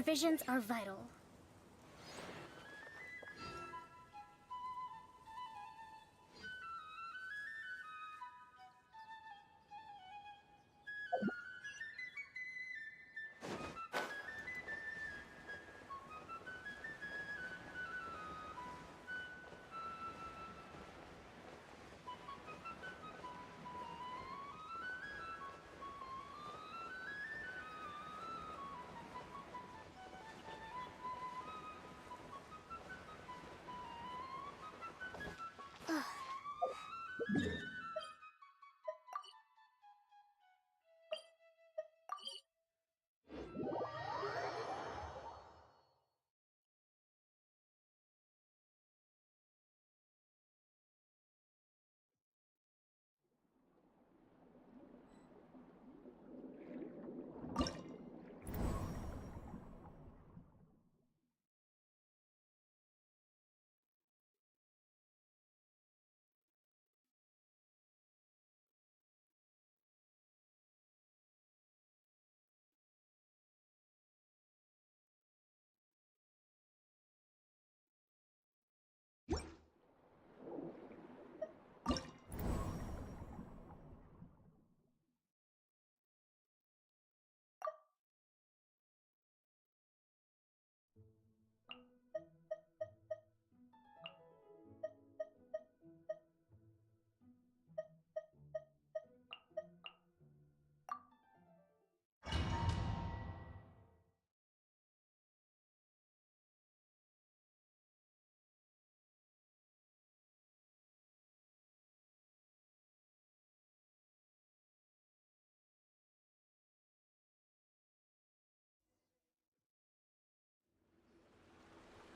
Provisions are vital.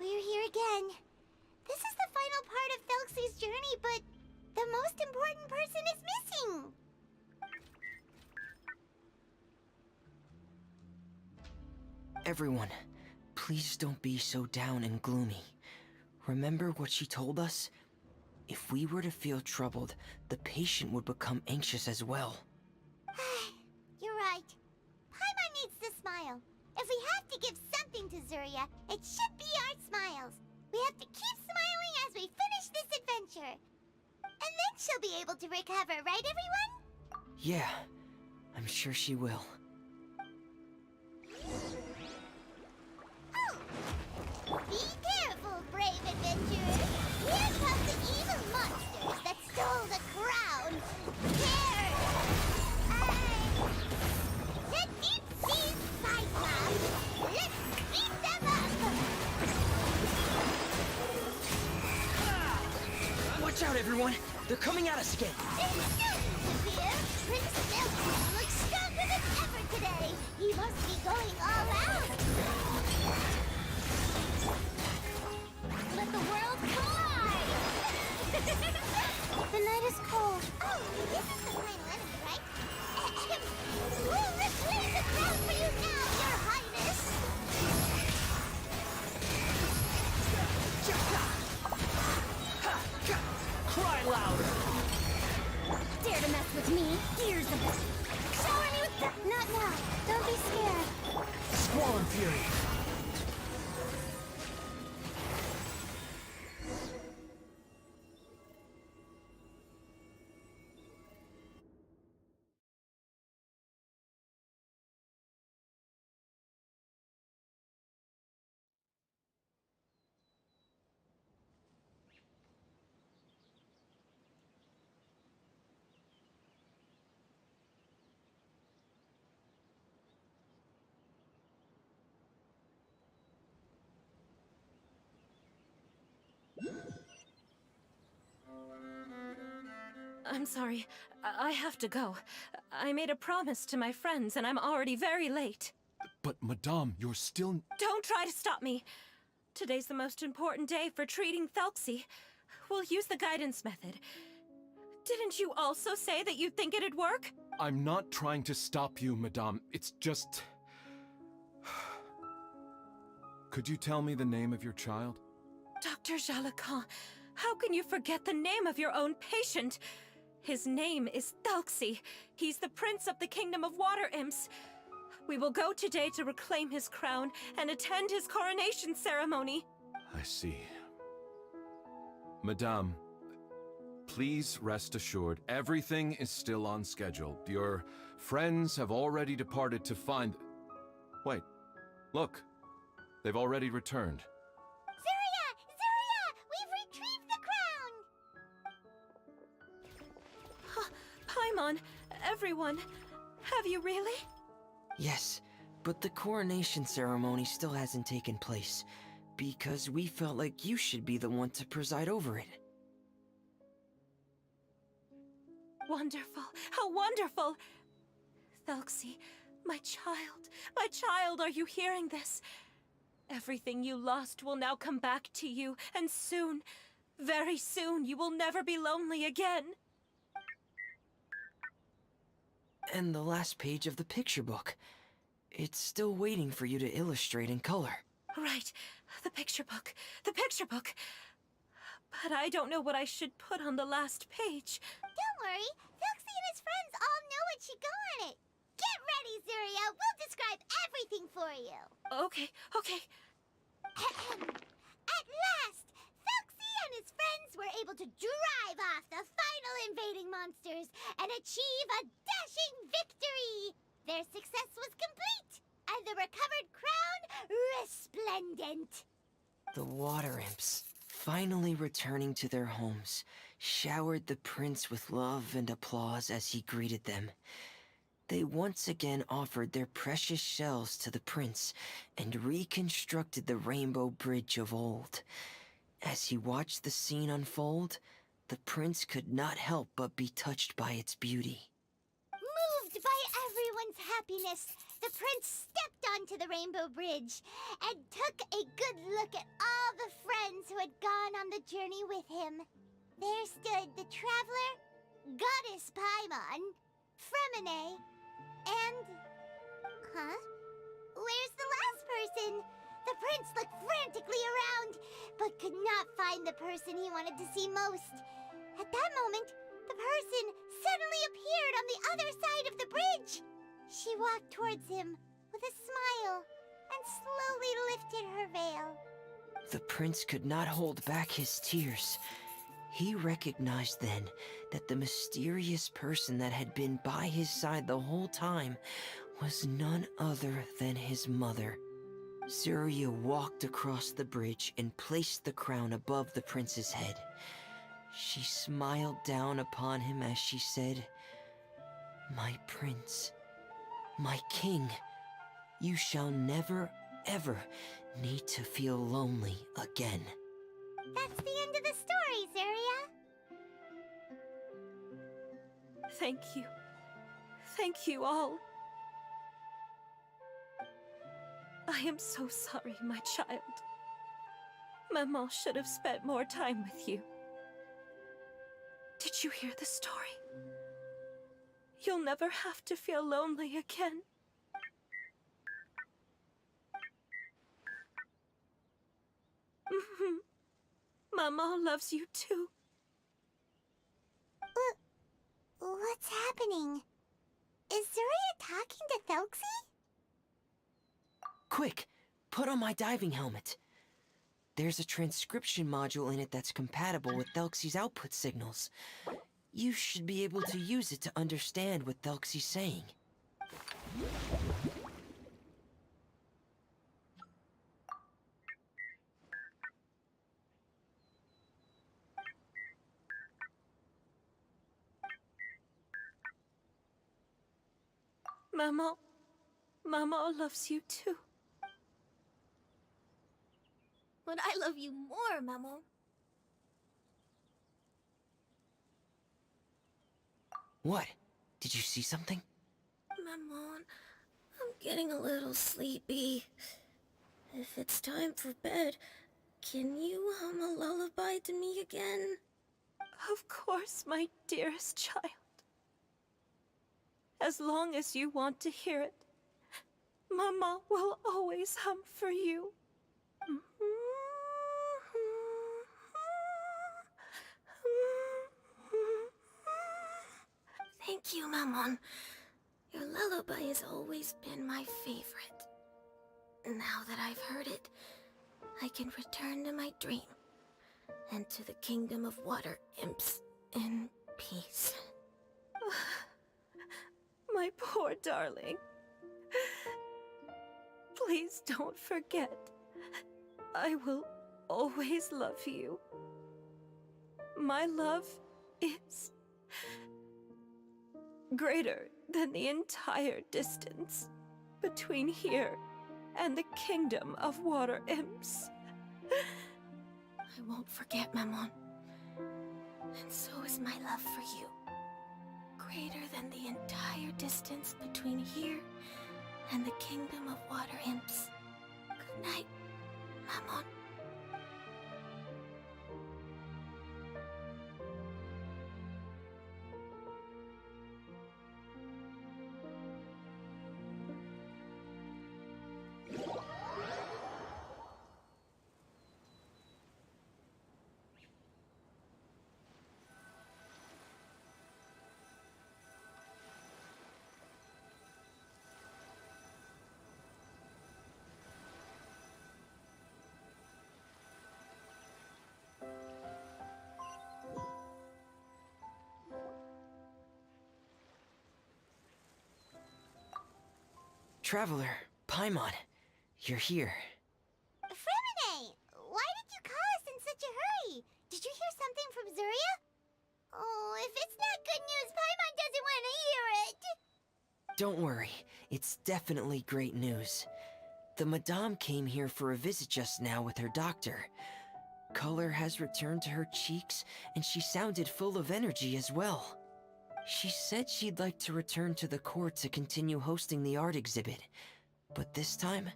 We're here again. This is the final part of Thelxie's journey, but the most important person is missing. Everyone, please don't be so down and gloomy. Remember what she told us? If we were to feel troubled, the patient would become anxious as well. You're right. Paimon needs to smile. If we have to give something to Zuria, it should be our smiles. We have to keep smiling as we finish this adventure. And then she'll be able to recover, right everyone? Yeah, I'm sure she will. Oh! Be careful, brave adventurers! Here come the evil monsters that stole the crown! Here! The deep sea Cyclops! Let's beat them up! Watch out, everyone! They're coming at us again! There's students appear! Prince Milton looks stronger than ever today! He must be going all out! Let the world collide! The night is cold. Oh, this is the final enemy, right? We'll reclaim the crown for you now, Your Highness! Cry louder! Dare to mess with me? Gears of it. Shower me with that! Not now. Don't be scared. Squall Fury! I'm sorry. I have to go. I made a promise to my friends, and I'm already very late. But, Madame, you're still... Don't try to stop me. Today's the most important day for treating Thelxie. We'll use the guidance method. Didn't you also say that you think it'd work? I'm not trying to stop you, Madame. It's just... Could you tell me the name of your child? Dr. Jalacan, how can you forget the name of your own patient? His name is Thelxie. He's the prince of the Kingdom of Water Imps. We will go today to reclaim his crown and attend his coronation ceremony. I see. Madame, please rest assured, everything is still on schedule. Your friends have already departed to find... Wait, look. They've already returned. Zuria! Zuria! We've retrieved the crown! Paimon, everyone, have you really? Yes, but the coronation ceremony still hasn't taken place, because we felt like you should be the one to preside over it. Wonderful, how wonderful! Thelxie, my child, are you hearing this? Everything you lost will now come back to you, and soon, very soon, you will never be lonely again. And the last page of the picture book. It's still waiting for you to illustrate in color. Right, the picture book. But I don't know what I should put on the last page. Don't worry, Thelxie and his friends all know what should go on it. Get ready, Zuria. We'll describe everything for you. Okay. At last, Thelxie and his friends were able to drive off the final invading monsters and achieve a dashing victory. Their success was complete, and the recovered crown resplendent. The water imps, finally returning to their homes, showered the prince with love and applause as he greeted them. They once again offered their precious shells to the prince and reconstructed the rainbow bridge of old. As he watched the scene unfold, the prince could not help but be touched by its beauty. Moved by everyone's happiness, the prince stepped onto the rainbow bridge and took a good look at all the friends who had gone on the journey with him. There stood the traveler, Goddess Paimon, Fremine, and... Where's the last person? The prince looked frantically around, but could not find the person he wanted to see most. At that moment, the person suddenly appeared on the other side of the bridge. She walked towards him with a smile and slowly lifted her veil. The prince could not hold back his tears. He recognized then that the mysterious person that had been by his side the whole time was none other than his mother. Zuria walked across the bridge and placed the crown above the prince's head. She smiled down upon him as she said, "My prince, my king, you shall never, ever need to feel lonely again." That's the end of the story, Zuria. Thank you. Thank you all. I am so sorry, my child. Maman should have spent more time with you. Did you hear the story? You'll never have to feel lonely again. Maman loves you too. What's happening? Is Zuria talking to Thelxie? Quick, put on my diving helmet. There's a transcription module in it that's compatible with Thelxie's output signals. You should be able to use it to understand what Thelxie's saying. Maman loves you too. But I love you more, Maman. What? Did you see something? Maman, I'm getting a little sleepy. If it's time for bed, can you hum a lullaby to me again? Of course, my dearest child. As long as you want to hear it, Mama will always hum for you. Thank you, Maman. Your lullaby has always been my favorite. Now that I've heard it, I can return to my dream and to the kingdom of water imps in peace. My poor darling. Please don't forget. I will always love you. My love is greater than the entire distance between here and the kingdom of water imps. I won't forget, Maman. And so is my love for you. Greater than the entire distance between here and the kingdom of water imps. Good night, Maman. Traveler, Paimon, you're here. Fremine, why did you call us in such a hurry? Did you hear something from Zuria? Oh, if it's not good news, Paimon doesn't want to hear it. Don't worry, it's definitely great news. The Madame came here for a visit just now with her doctor. Color has returned to her cheeks, and she sounded full of energy as well. She said she'd like to return to the court to continue hosting the art exhibit. But this time,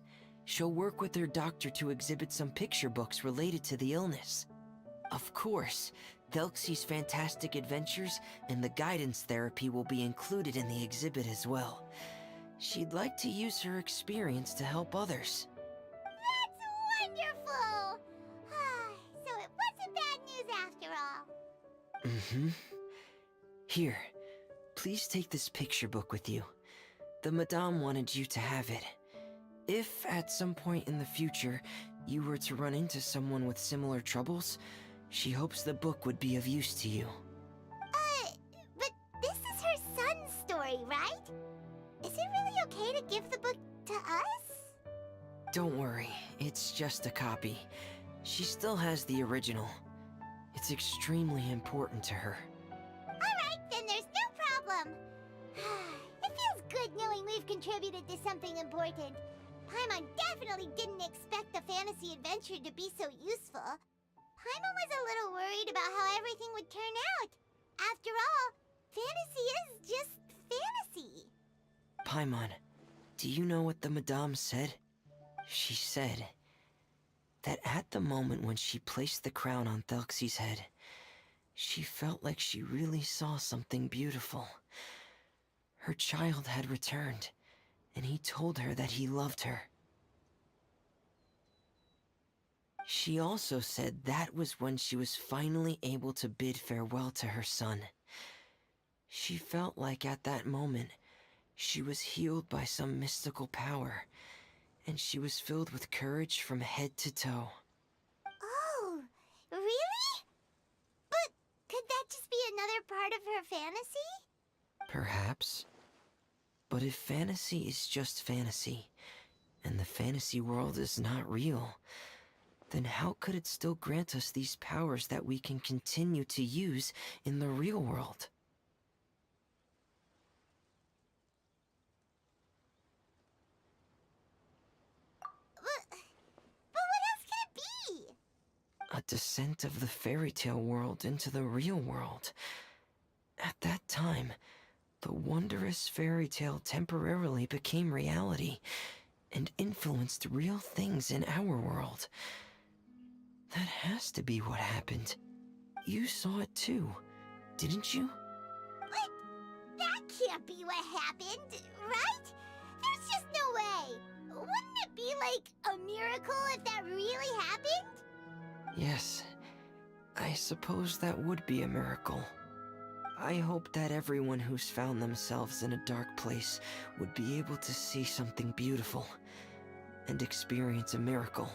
she'll work with her doctor to exhibit some picture books related to the illness. Of course, Thelxie's fantastic adventures and the guidance therapy will be included in the exhibit as well. She'd like to use her experience to help others. That's wonderful! So it wasn't bad news after all. Mm-hmm. Here, please take this picture book with you. The Madame wanted you to have it. If, at some point in the future, you were to run into someone with similar troubles, she hopes the book would be of use to you. But this is her son's story, right? Is it really okay to give the book to us? Don't worry, it's just a copy. She still has the original. It's extremely important to her. Alright, then there's no problem. It feels good knowing we've contributed to something important. Paimon definitely didn't expect the fantasy adventure to be so useful. Paimon was a little worried about how everything would turn out. After all, fantasy is just fantasy. Paimon, do you know what the Madame said? She said that at the moment when she placed the crown on Thelxie's head, she felt like she really saw something beautiful. Her child had returned, and he told her that he loved her. She also said that was when she was finally able to bid farewell to her son. She felt like at that moment, she was healed by some mystical power, and she was filled with courage from head to toe. Oh, really? But could that just be another part of her fantasy? Perhaps. But if fantasy is just fantasy, and the fantasy world is not real, then how could it still grant us these powers that we can continue to use in the real world? But what else could it be? A descent of the fairy tale world into the real world. At that time, the wondrous fairy tale temporarily became reality and influenced real things in our world. That has to be what happened. You saw it too, didn't you? But that can't be what happened, right? There's just no way. Wouldn't it be like a miracle if that really happened? Yes, I suppose that would be a miracle. I hope that everyone who's found themselves in a dark place would be able to see something beautiful and experience a miracle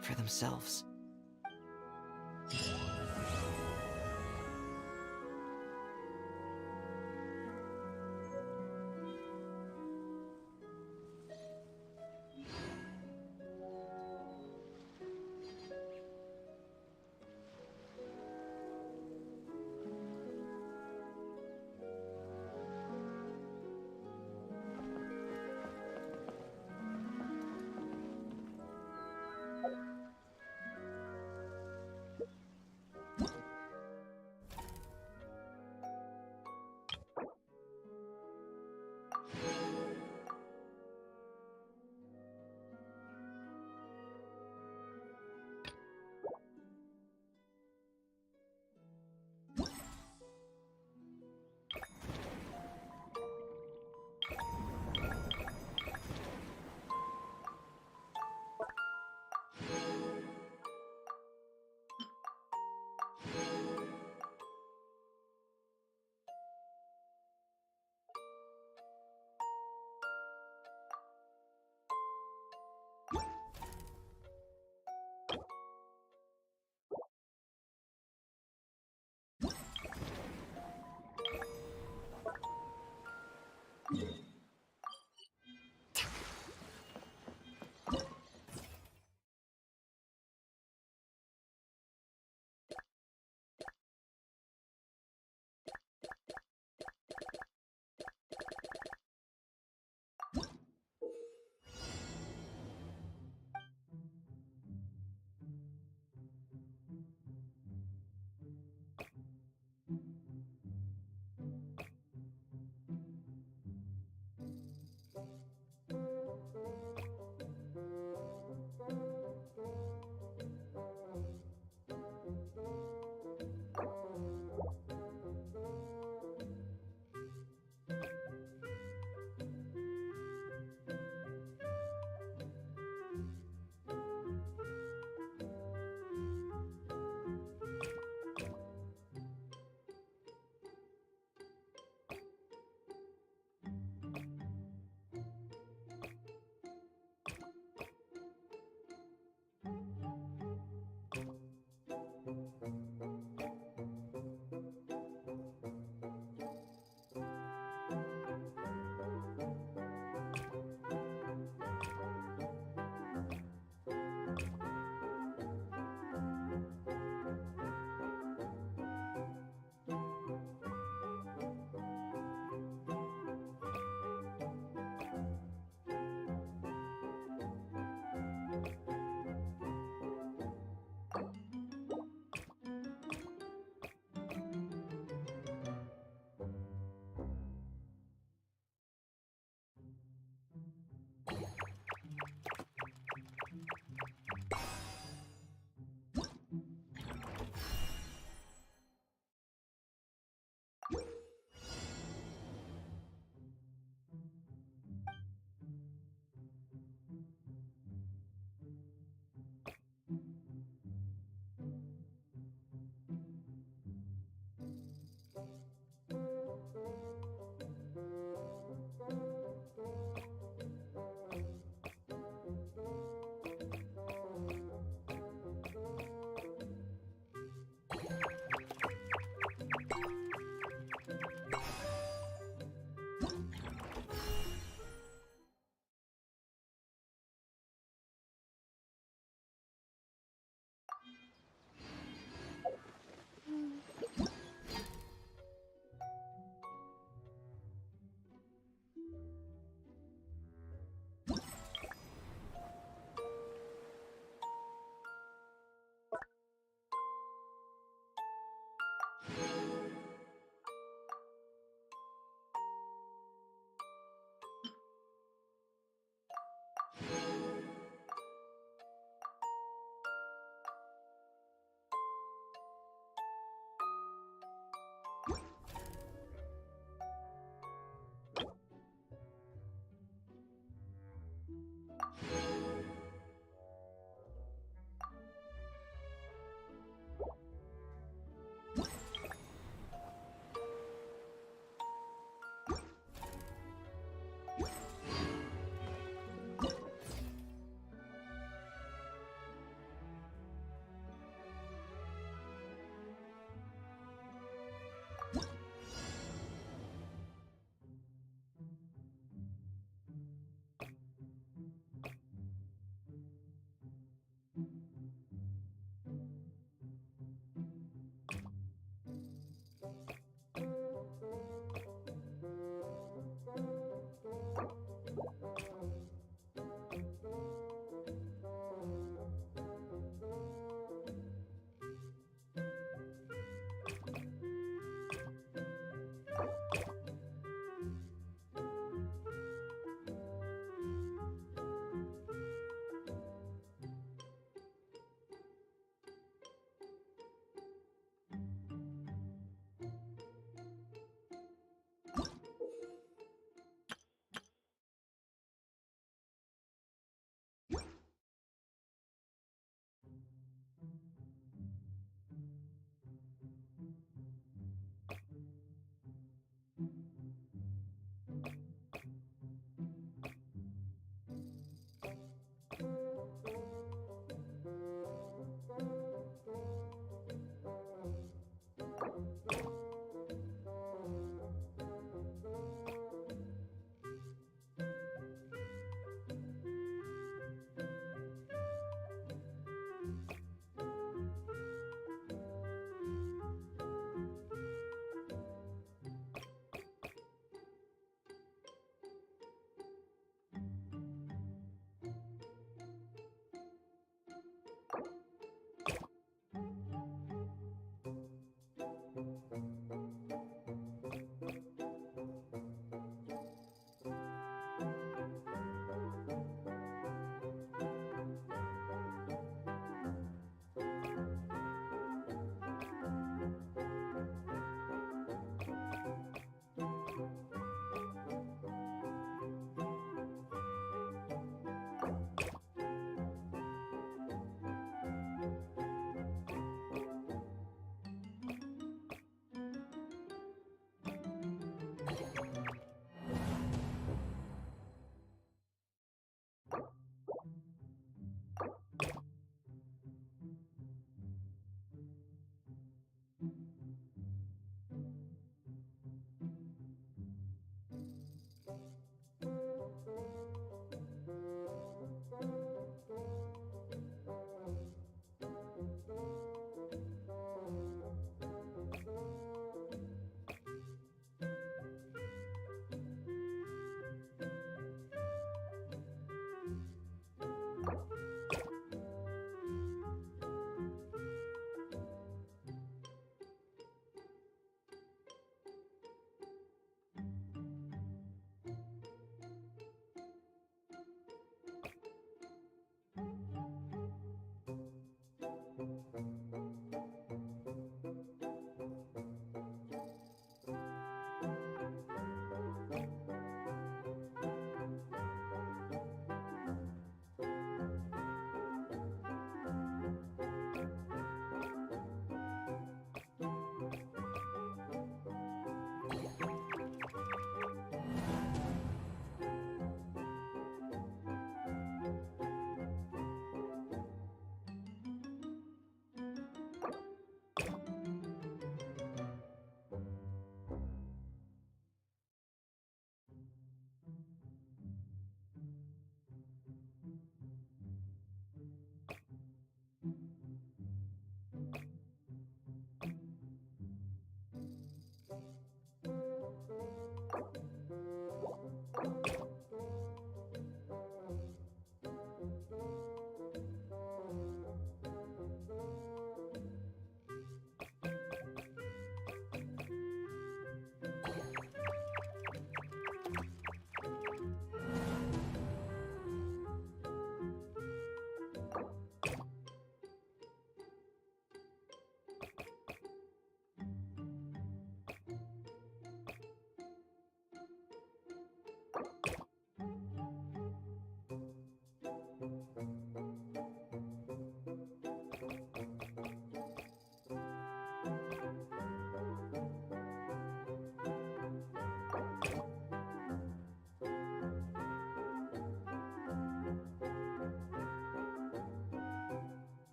for themselves.